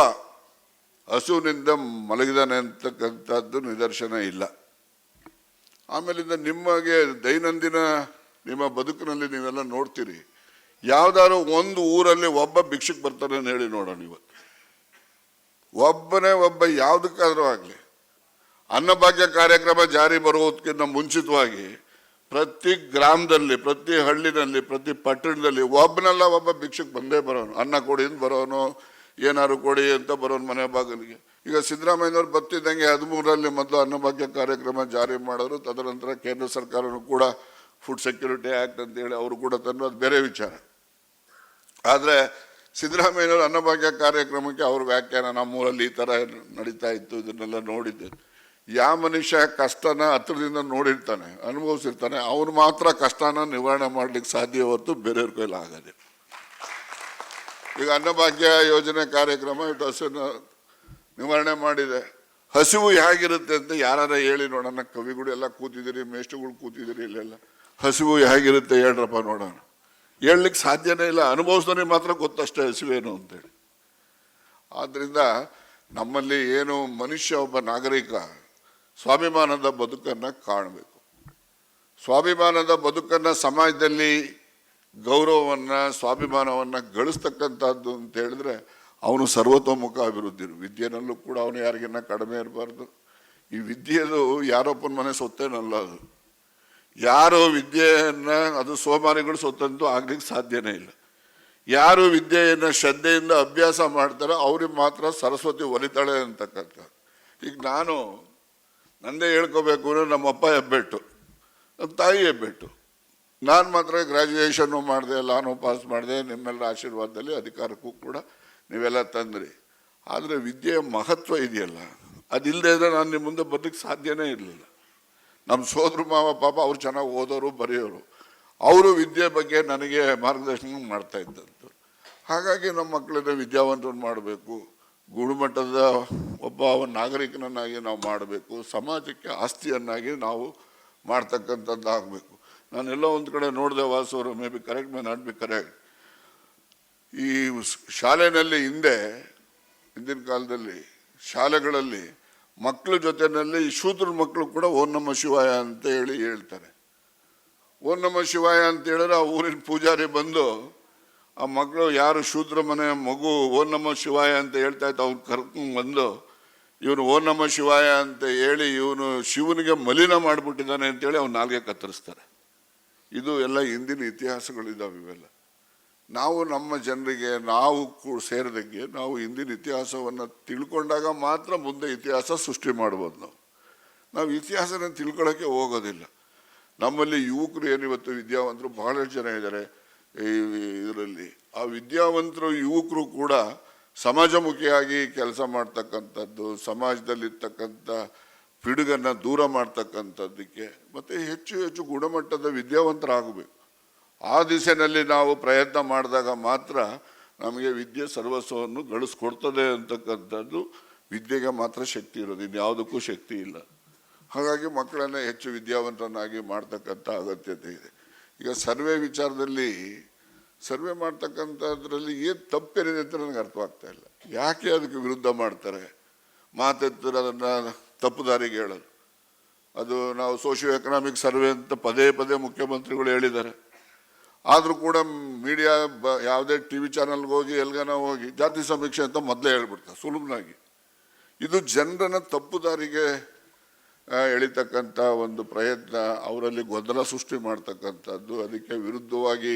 ಹಸುವಿನಿಂದ ಮಲಗಿದಾನೆ ಅಂತಕ್ಕಂಥದ್ದು ನಿದರ್ಶನ ಇಲ್ಲ. ಆಮೇಲಿಂದ ನಿಮಗೆ ದೈನಂದಿನ ನಿಮ್ಮ ಬದುಕಿನಲ್ಲಿ ನೀವೆಲ್ಲ ನೋಡ್ತೀರಿ, ಯಾವ್ದಾದ್ರು ಒಂದು ಊರಲ್ಲಿ ಒಬ್ಬ ಭಿಕ್ಷಕ್ಕೆ ಬರ್ತಾನೆ ಅಂತ ಹೇಳಿ ನೋಡೋಣ. ಇವತ್ತು ಒಬ್ಬ ಯಾವುದಕ್ಕಾದ್ರೂ ಆಗಲಿ ಅನ್ನಭಾಗ್ಯ ಕಾರ್ಯಕ್ರಮ ಜಾರಿ ಬರುವುದಕ್ಕಿಂತ ಮುಂಚಿತವಾಗಿ ಪ್ರತಿ ಗ್ರಾಮದಲ್ಲಿ, ಪ್ರತಿ ಹಳ್ಳಿನಲ್ಲಿ, ಪ್ರತಿ ಪಟ್ಟಣದಲ್ಲಿ ಒಬ್ಬ ಭಿಕ್ಷಕ್ಕೆ ಬಂದೇ ಬರೋನು. ಅನ್ನ ಕೊಡಿ ಅಂತ ಬರೋನು, ಏನಾದ್ರು ಕೊಡಿ ಅಂತ ಬರೋನು ಮನೆ ಬಾಗಿಲಿಗೆ. ಈಗ ಸಿದ್ದರಾಮಯ್ಯನವ್ರು ಬರ್ತಿದ್ದಂಗೆ 13ರಲ್ಲಿ ಮೊದಲು ಅನ್ನಭಾಗ್ಯ ಕಾರ್ಯಕ್ರಮ ಜಾರಿ ಮಾಡೋರು. ತದನಂತರ ಕೇಂದ್ರ ಸರ್ಕಾರನೂ ಕೂಡ ಫುಡ್ ಸೆಕ್ಯೂರಿಟಿ ಆ್ಯಕ್ಟ್ ಅಂತೇಳಿ ಅವರು ಕೂಡ ತಂದು, ಅದು ಬೇರೆ ವಿಚಾರ. ಆದರೆ ಸಿದ್ದರಾಮಯ್ಯನವರು ಅನ್ನಭಾಗ್ಯ ಕಾರ್ಯಕ್ರಮಕ್ಕೆ ಅವ್ರ ವ್ಯಾಖ್ಯಾನ ನಮ್ಮೂರಲ್ಲಿ ಈ ಥರ ನಡೀತಾ ಇತ್ತು, ಇದನ್ನೆಲ್ಲ ನೋಡಿದ್ದೇನೆ. ಯಾವ ಮನುಷ್ಯ ಕಷ್ಟನ ಹತ್ರದಿಂದ ನೋಡಿರ್ತಾನೆ, ಅನುಭವಿಸಿರ್ತಾನೆ, ಅವನು ಮಾತ್ರ ಕಷ್ಟನ ನಿವಾರಣೆ ಮಾಡ್ಲಿಕ್ಕೆ ಸಾಧ್ಯ ಹೊರತು ಬೇರೆಯವ್ರ ಕೈಲಿ ಆಗೋದಿಲ್ಲ. ಈಗ ಅನ್ನಭಾಗ್ಯ ಯೋಜನೆ ಕಾರ್ಯಕ್ರಮ ಇಟ್ಟು ಹಸುವಿನ ನಿವಾರಣೆ ಮಾಡಿದೆ. ಹಸಿವು ಹೇಗಿರುತ್ತೆ ಅಂತ ಯಾರು ಹೇಳಿ ನೋಡೋಣ. ಕವಿಗಳು ಎಲ್ಲ ಕೂತಿದ್ದೀರಿ, ಮೇಷ್ಟ್ರುಗಳು ಕೂತಿದ್ದೀರಿ, ಇಲ್ಲೆಲ್ಲ ಹಸಿವು ಹೇಗಿರುತ್ತೆ ಹೇಳ್ರಪ್ಪ ನೋಡೋಣ. ಹೇಳಲಿಕ್ಕೆ ಸಾಧ್ಯನೇ ಇಲ್ಲ, ಅನುಭವಿಸೋನಿಗೆ ಮಾತ್ರ ಗೊತ್ತಷ್ಟೇ ಹಸಿವೇನು ಅಂತೇಳಿ. ಆದ್ದರಿಂದ ನಮ್ಮಲ್ಲಿ ಏನು ಮನುಷ್ಯ ಒಬ್ಬ ನಾಗರಿಕ ಸ್ವಾಭಿಮಾನದ ಬದುಕನ್ನು ಕಾಣಬೇಕು. ಸ್ವಾಭಿಮಾನದ ಬದುಕನ್ನು ಸಮಾಜದಲ್ಲಿ ಗೌರವವನ್ನು, ಸ್ವಾಭಿಮಾನವನ್ನು ಗಳಿಸ್ತಕ್ಕಂಥದ್ದು ಅಂತ ಹೇಳಿದ್ರೆ ಅವನು ಸರ್ವತೋಮುಖ ಅಭಿವೃದ್ಧಿ. ವಿದ್ಯೆನಲ್ಲೂ ಕೂಡ ಅವನು ಯಾರಿಗಿನ್ನ ಕಡಿಮೆ ಇರಬಾರ್ದು. ಈ ವಿದ್ಯೆದು ಯಾರೊಬ್ಬನ ಮನೆ ಸೊತ್ತೇನಲ್ಲ. ಅದು ಯಾರು ವಿದ್ಯೆಯನ್ನು, ಅದು ಸೋಮಾರಿಗಳು ಸೊತ್ತಂತೂ ಆಗ್ಲಿಕ್ಕೆ ಸಾಧ್ಯನೇ ಇಲ್ಲ. ಯಾರು ವಿದ್ಯೆಯನ್ನು ಶ್ರದ್ಧೆಯಿಂದ ಅಭ್ಯಾಸ ಮಾಡ್ತಾರೋ ಅವ್ರಿಗೆ ಮಾತ್ರ ಸರಸ್ವತಿ ಒಲಿತಾಳೆ ಅಂತಕ್ಕಂಥ. ಈಗ ನಾನು ನಂದೇ ಹೇಳ್ಕೋಬೇಕು ಅಂದರೆ ನಮ್ಮಪ್ಪ ಹೆಬ್ಬೆಟ್ಟು, ನಮ್ಮ ತಾಯಿ ಹೆಬ್ಬೆಟ್ಟು. ನಾನು ಮಾತ್ರ ಗ್ರ್ಯಾಜುಯೇಷನ್ನು ಮಾಡಿದೆ, ಎಲ್ಲಾನು ಪಾಸ್ ಮಾಡಿದೆ. ನಿಮ್ಮೆಲ್ಲರ ಆಶೀರ್ವಾದದಲ್ಲಿ ಅಧಿಕಾರಕ್ಕೂ ಕೂಡ ನೀವೆಲ್ಲ ತಂದ್ರಿ. ಆದರೆ ವಿದ್ಯೆಯ ಮಹತ್ವ ಇದೆಯಲ್ಲ, ಅದಿಲ್ಲದೆ ಇದ್ರೆ ನಾನು ನಿಮ್ಮ ಮುಂದೆ ಬರಲಿಕ್ಕೆ ಸಾಧ್ಯನೇ ಇರಲಿಲ್ಲ. ನಮ್ಮ ಸೋದರ ಮಾವ ಪಾಪ ಅವ್ರು ಚೆನ್ನಾಗಿ ಓದೋರು, ಬರೆಯೋರು. ಅವರು ವಿದ್ಯೆ ಬಗ್ಗೆ ನನಗೆ ಮಾರ್ಗದರ್ಶನ ಮಾಡ್ತಾ ಇದ್ದಂಥವ್ರು. ಹಾಗಾಗಿ ನಮ್ಮ ಮಕ್ಕಳನ್ನ ವಿದ್ಯಾವಂತರನ್ನು ಮಾಡಬೇಕು, ಗುಣಮಟ್ಟದ ಒಬ್ಬ ನಾಗರಿಕನನ್ನಾಗಿ ನಾವು ಮಾಡಬೇಕು, ಸಮಾಜಕ್ಕೆ ಆಸ್ತಿಯನ್ನಾಗಿ ನಾವು ಮಾಡ್ತಕ್ಕಂಥದ್ದು ಆಗಬೇಕು. ನಾನೆಲ್ಲ ಒಂದು ಕಡೆ ನೋಡಿದೆ, ವಾಸವರು may be correct, may not be correct. ಈ ಶಾಲೆಯಲ್ಲಿ ಹಿಂದಿನ ಕಾಲದಲ್ಲಿ ಶಾಲೆಗಳಲ್ಲಿ ಮಕ್ಕಳ ಜೊತೆಯಲ್ಲಿ ಈ ಶೂದ್ರ ಮಕ್ಕಳು ಕೂಡ ಓಂ ನಮಃ ಶಿವಾಯ ಅಂತ ಹೇಳ್ತಾರೆ. ಓಂ ನಮಃ ಶಿವಾಯ ಅಂತ ಹೇಳಿದ್ರೆ ಆ ಊರಿನ ಪೂಜಾರಿ ಬಂದು ಆ ಮಕ್ಕಳು ಯಾರು ಶೂದ್ರ ಮನೆ ಮಗು ಓಂ ನಮಃ ಶಿವಾಯ ಅಂತ ಹೇಳ್ತಾ ಇತ್ತು, ಅವ್ನು ಕರ್ಕೊಂಡು ಬಂದು ಇವನು ಓಂ ನಮಃ ಶಿವಾಯ ಅಂತ ಹೇಳಿ ಇವನು ಶಿವನಿಗೆ ಮಲಿನ ಮಾಡಿಬಿಟ್ಟಿದ್ದಾನೆ ಅಂತೇಳಿ ಅವ್ನು ನಾಲ್ಗೆ ಕತ್ತರಿಸ್ತಾರೆ. ಇದು ಎಲ್ಲ ಹಿಂದಿನ ಇತಿಹಾಸಗಳಿದ್ದಾವೆ. ಇವೆಲ್ಲ ನಾವು ನಮ್ಮ ಜನರಿಗೆ ನಾವು ಸೇರಿದಂಗೆ ನಾವು ಹಿಂದಿನ ಇತಿಹಾಸವನ್ನು ತಿಳ್ಕೊಂಡಾಗ ಮಾತ್ರ ಮುಂದೆ ಇತಿಹಾಸ ಸೃಷ್ಟಿ ಮಾಡ್ಬೋದು. ನಾವು ಇತಿಹಾಸನ ತಿಳ್ಕೊಳ್ಳೋಕ್ಕೆ ಹೋಗೋದಿಲ್ಲ. ನಮ್ಮಲ್ಲಿ ಯುವಕರು ಏನಿವತ್ತು ವಿದ್ಯಾವಂತರು ಬಹಳಷ್ಟು ಜನ ಇದ್ದಾರೆ ಇದರಲ್ಲಿ. ಆ ವಿದ್ಯಾವಂತರು ಯುವಕರು ಕೂಡ ಸಮಾಜಮುಖಿಯಾಗಿ ಕೆಲಸ ಮಾಡ್ತಕ್ಕಂಥದ್ದು, ಸಮಾಜದಲ್ಲಿರ್ತಕ್ಕಂಥ ಪಿಡುಗನ್ನು ದೂರ ಮಾಡ್ತಕ್ಕಂಥದ್ದಕ್ಕೆ ಮತ್ತು ಹೆಚ್ಚು ಗುಣಮಟ್ಟದ ವಿದ್ಯಾವಂತರಾಗಬೇಕು. ಆ ದಿಸೆಯಲ್ಲಿ ನಾವು ಪ್ರಯತ್ನ ಮಾಡಿದಾಗ ಮಾತ್ರ ನಮಗೆ ವಿದ್ಯೆ ಸರ್ವಸ್ವವನ್ನು ಗಳಿಸ್ಕೊಡ್ತದೆ ಅಂತಕ್ಕಂಥದ್ದು. ವಿದ್ಯೆಗೆ ಮಾತ್ರ ಶಕ್ತಿ ಇರೋದು, ಇನ್ಯಾವುದಕ್ಕೂ ಶಕ್ತಿ ಇಲ್ಲ. ಹಾಗಾಗಿ ಮಕ್ಕಳನ್ನು ಹೆಚ್ಚು ವಿದ್ಯಾವಂತರನ್ನಾಗಿ ಮಾಡ್ತಕ್ಕಂಥ ಅಗತ್ಯತೆ ಇದೆ. ಈಗ ಸರ್ವೆ ವಿಚಾರದಲ್ಲಿ ಸರ್ವೆ ಮಾಡ್ತಕ್ಕಂಥದ್ರಲ್ಲಿ ಏನು ತಪ್ಪೇನಿದೆ ಅಂತ ನನಗೆ ಅರ್ಥವಾಗ್ತಾ ಇಲ್ಲ. ಯಾಕೆ ಅದಕ್ಕೆ ವಿರುದ್ಧ ಮಾಡ್ತಾರೆ? ಮಾತೆತ್ತಿರ ಅದನ್ನು ತಪ್ಪು ದಾರಿಗೆ ಹೇಳೋದು. ಅದು ನಾವು ಸೋಷಿಯೋ ಎಕನಾಮಿಕ್ ಸರ್ವೆ ಅಂತ ಪದೇ ಮುಖ್ಯಮಂತ್ರಿಗಳು ಹೇಳಿದ್ದಾರೆ. ಆದರೂ ಕೂಡ ಮೀಡಿಯಾ ಯಾವುದೇ ಟಿ ವಿ ಚಾನಲ್ಗೆ ಹೋಗಿ ಎಲ್ಗನ ಹೋಗಿ ಜಾತಿ ಸಮೀಕ್ಷೆ ಅಂತ ಮೊದಲೇ ಹೇಳ್ಬಿಡ್ತಾರೆ ಸುಲಭನಾಗಿ. ಇದು ಜನರನ್ನು ತಪ್ಪು ದಾರಿಗೆ ಎಳಿತಕ್ಕಂಥ ಒಂದು ಪ್ರಯತ್ನ, ಅವರಲ್ಲಿ ಗೊಂದಲ ಸೃಷ್ಟಿ ಮಾಡ್ತಕ್ಕಂಥದ್ದು, ಅದಕ್ಕೆ ವಿರುದ್ಧವಾಗಿ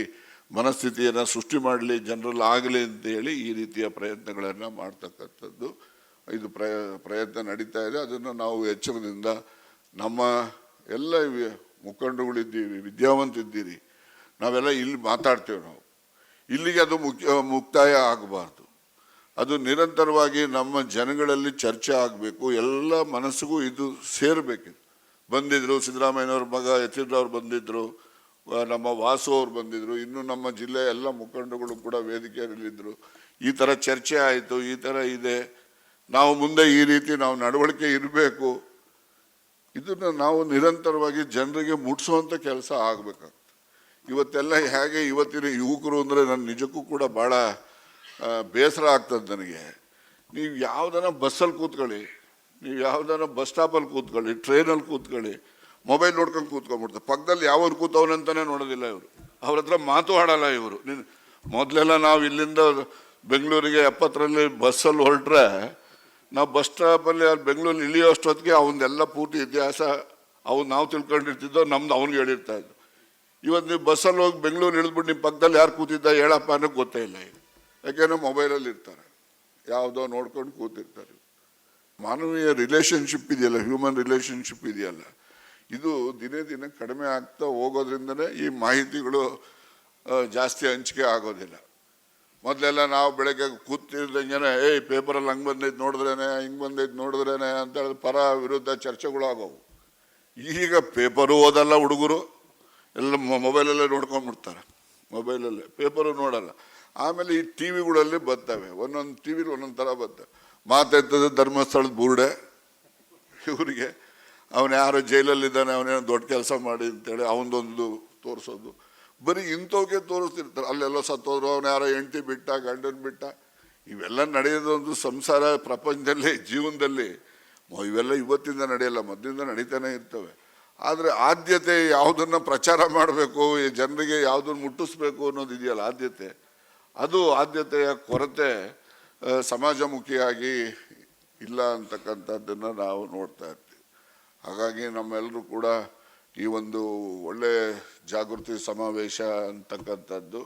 ಮನಸ್ಥಿತಿಯನ್ನು ಸೃಷ್ಟಿ ಮಾಡಲಿ ಜನರಲ್ಲಿ ಆಗಲಿ ಅಂತೇಳಿ ಈ ರೀತಿಯ ಪ್ರಯತ್ನಗಳನ್ನು ಮಾಡ್ತಕ್ಕಂಥದ್ದು ಇದು ಪ್ರಯತ್ನ ನಡೀತಾ ಇದೆ. ಅದನ್ನು ನಾವು ಎಚ್ಚರದಿಂದ ನಮ್ಮ ಎಲ್ಲ ಮುಖಂಡಗಳಿದ್ದೀವಿ, ವಿದ್ಯಾವಂತಿದ್ದೀರಿ, ನಾವೆಲ್ಲ ಇಲ್ಲಿ ಮಾತಾಡ್ತೇವೆ. ನಾವು ಇಲ್ಲಿಗೆ ಅದು ಮುಕ್ತಾಯ ಆಗಬಾರ್ದು. ಅದು ನಿರಂತರವಾಗಿ ನಮ್ಮ ಜನಗಳಲ್ಲಿ ಚರ್ಚೆ ಆಗಬೇಕು, ಎಲ್ಲ ಮನಸ್ಸಿಗೂ ಇದು ಸೇರಬೇಕಿದೆ. ಬಂದಿದ್ದರು ಸಿದ್ದರಾಮಯ್ಯನವ್ರ ಮಗ ಯತೀಂದ್ರವ್ರು ಬಂದಿದ್ದರು, ನಮ್ಮ ವಾಸು ಅವ್ರು ಬಂದಿದ್ದರು, ಇನ್ನು ನಮ್ಮ ಜಿಲ್ಲೆಯ ಎಲ್ಲ ಮುಖಂಡಗಳು ಕೂಡ ವೇದಿಕೆಯಲ್ಲಿದ್ದರು. ಈ ಥರ ಚರ್ಚೆ ಆಯಿತು, ಈ ಥರ ಇದೆ, ನಾವು ಮುಂದೆ ಈ ರೀತಿ ನಾವು ನಡವಳಿಕೆ ಇರಬೇಕು. ಇದನ್ನು ನಾವು ನಿರಂತರವಾಗಿ ಜನರಿಗೆ ಮುಟ್ಟಿಸುವಂಥ ಕೆಲಸ ಆಗಬೇಕಾಗ್ತದೆ. ಇವತ್ತೆಲ್ಲ ಹೇಗೆ ಇವತ್ತಿನ ಯುವಕರು ಅಂದರೆ ನನ್ನ ನಿಜಕ್ಕೂ ಕೂಡ ಭಾಳ ಬೇಸರ ಆಗ್ತದೆ ನನಗೆ. ನೀವು ಯಾವುದನ್ನ ಬಸ್ಸಲ್ಲಿ ಕೂತ್ಕೊಳ್ಳಿ, ನೀವು ಯಾವುದನ್ನ ಬಸ್ ಸ್ಟಾಪಲ್ಲಿ ಕೂತ್ಕೊಳ್ಳಿ, ಟ್ರೈನಲ್ಲಿ ಕೂತ್ಕೊಳ್ಳಿ, ಮೊಬೈಲ್ ನೋಡ್ಕೊಂಡು ಕೂತ್ಕೊಂಡ್ಬಿಡ್ತಾರೆ. ಪಕ್ಕದಲ್ಲಿ ಯಾವ್ದು ಕೂತವನಂತಾನೆ ನೋಡೋದಿಲ್ಲ ಇವರು, ಅವ್ರ ಹತ್ರ ಮಾತು ಆಡಲ್ಲ ಇವರು. ಮೊದಲೆಲ್ಲ ನಾವು ಇಲ್ಲಿಂದ ಬೆಂಗಳೂರಿಗೆ 70ರಲ್ಲಿ ಬಸ್ಸಲ್ಲಿ ಹೊರಟ್ರೆ ನಾವು ಬಸ್ ಸ್ಟಾಪಲ್ಲಿ ಬೆಂಗಳೂರಲ್ಲಿ ಇಳಿಯೋ ಅಷ್ಟೊತ್ತಿಗೆ ಅವನ್ನೆಲ್ಲ ಪೂರ್ತಿ ಇತಿಹಾಸ ನಾವು ತಿಳ್ಕೊಂಡಿರ್ತಿದ್ದೋ, ನಮ್ದು ಅವ್ನಿಗೆ ಹೇಳಿರ್ತಾ ಇದ್ದು. ಇವತ್ತು ನೀವು ಬಸ್ಸಲ್ಲಿ ಹೋಗಿ ಬೆಂಗಳೂರು ಇಳಿದ್ಬಿಟ್ಟು ನಿಮ್ಮ ಪಕ್ಕದಲ್ಲಿ ಯಾರು ಕೂತಿದ್ದ ಹೇಳಪ್ಪ ಅನ್ನೋಕ್ಕೆ ಗೊತ್ತೇ ಇಲ್ಲ. ಯಾಕೆಂದ್ರೆ ಮೊಬೈಲಲ್ಲಿ ಇರ್ತಾರೆ, ಯಾವುದೋ ನೋಡ್ಕೊಂಡು ಕೂತಿರ್ತಾರೆ. ಮಾನವೀಯ ರಿಲೇಷನ್ಶಿಪ್ ಇದೆಯಲ್ಲ, ಹ್ಯೂಮನ್ ರಿಲೇಷನ್ಶಿಪ್ ಇದೆಯಲ್ಲ, ಇದು ದಿನೇ ದಿನ ಕಡಿಮೆ ಆಗ್ತಾ ಹೋಗೋದ್ರಿಂದನೇ ಈ ಮಾಹಿತಿಗಳು ಜಾಸ್ತಿ ಹಂಚಿಕೆ ಆಗೋದಿಲ್ಲ. ಮೊದಲೆಲ್ಲ ನಾವು ಬೆಳಗ್ಗೆ ಕೂತಿದ್ದಂಗೆ ಪೇಪರಲ್ಲಿ ಹಂಗೆ ಬಂದೈತೆ ನೋಡಿದ್ರೇನೆ, ಹಿಂಗೆ ಬಂದೈತೆ ನೋಡಿದ್ರೇನೆ ಅಂತ ಹೇಳಿದ್ರೆ ಪರ ವಿರುದ್ಧ ಚರ್ಚೆಗಳು ಆಗೋವು. ಈಗ ಪೇಪರು ಓದಲ್ಲ ಹುಡುಗರು, ಎಲ್ಲ ಮೊಬೈಲಲ್ಲೇ ನೋಡ್ಕೊಂಡ್ಬಿಡ್ತಾರೆ, ಮೊಬೈಲಲ್ಲೇ, ಪೇಪರು ನೋಡಲ್ಲ. ಆಮೇಲೆ ಈ ಟಿ ವಿಗಳಲ್ಲಿ ಬರ್ತವೆ, ಒಂದೊಂದು ಟಿ ವಿಲಿ ಒಂದೊಂದು ಥರ ಬರ್ತವೆ. ಮಾತಾಡ್ತದೆ ಧರ್ಮಸ್ಥಳದ ಬುರುಡೆ ಇವರಿಗೆ, ಅವನು ಯಾರೋ ಜೈಲಲ್ಲಿದ್ದಾನೆ, ಅವನೇನೋ ದೊಡ್ಡ ಕೆಲಸ ಮಾಡಿ ಅಂತೇಳಿ ಅವನದೊಂದು ತೋರಿಸೋದು, ಬರೀ ಇಂಥವಕ್ಕೆ ತೋರಿಸ್ತಿರ್ತಾರೆ. ಅಲ್ಲೆಲ್ಲೋ ಸತ್ತೋದ್ರು, ಅವನು ಯಾರೋ ಹೆಂಡತಿ ಬಿಟ್ಟ, ಗಂಡನ ಬಿಟ್ಟ, ಇವೆಲ್ಲ ನಡೆಯೋದೊಂದು ಸಂಸಾರ ಪ್ರಪಂಚದಲ್ಲಿ, ಜೀವನದಲ್ಲಿ ಇವೆಲ್ಲ ಇವತ್ತಿಂದ ನಡೆಯಲ್ಲ, ಮೊದಲಿಂದ ನಡೀತಾನೆ ಇರ್ತವೆ. ಆದರೆ ಆದ್ಯತೆ ಯಾವುದನ್ನು ಪ್ರಚಾರ ಮಾಡಬೇಕು, ಜನರಿಗೆ ಯಾವುದನ್ನು ಮುಟ್ಟಿಸ್ಬೇಕು ಅನ್ನೋದು ಇದೆಯಲ್ಲ ಆದ್ಯತೆ, ಅದು ಆದ್ಯತೆಯ ಕೊರತೆ ಸಮಾಜಮುಖಿಯಾಗಿ ಇಲ್ಲ ಅಂತಕ್ಕಂಥದ್ದನ್ನು ನಾವು ನೋಡ್ತಾ ಇರ್ತೀವಿ. ಹಾಗಾಗಿ ನಮ್ಮೆಲ್ಲರೂ ಕೂಡ ಈ ಒಂದು ಒಳ್ಳೆ ಜಾಗೃತಿ ಸಮಾವೇಶ ಅಂತಕ್ಕಂಥದ್ದು,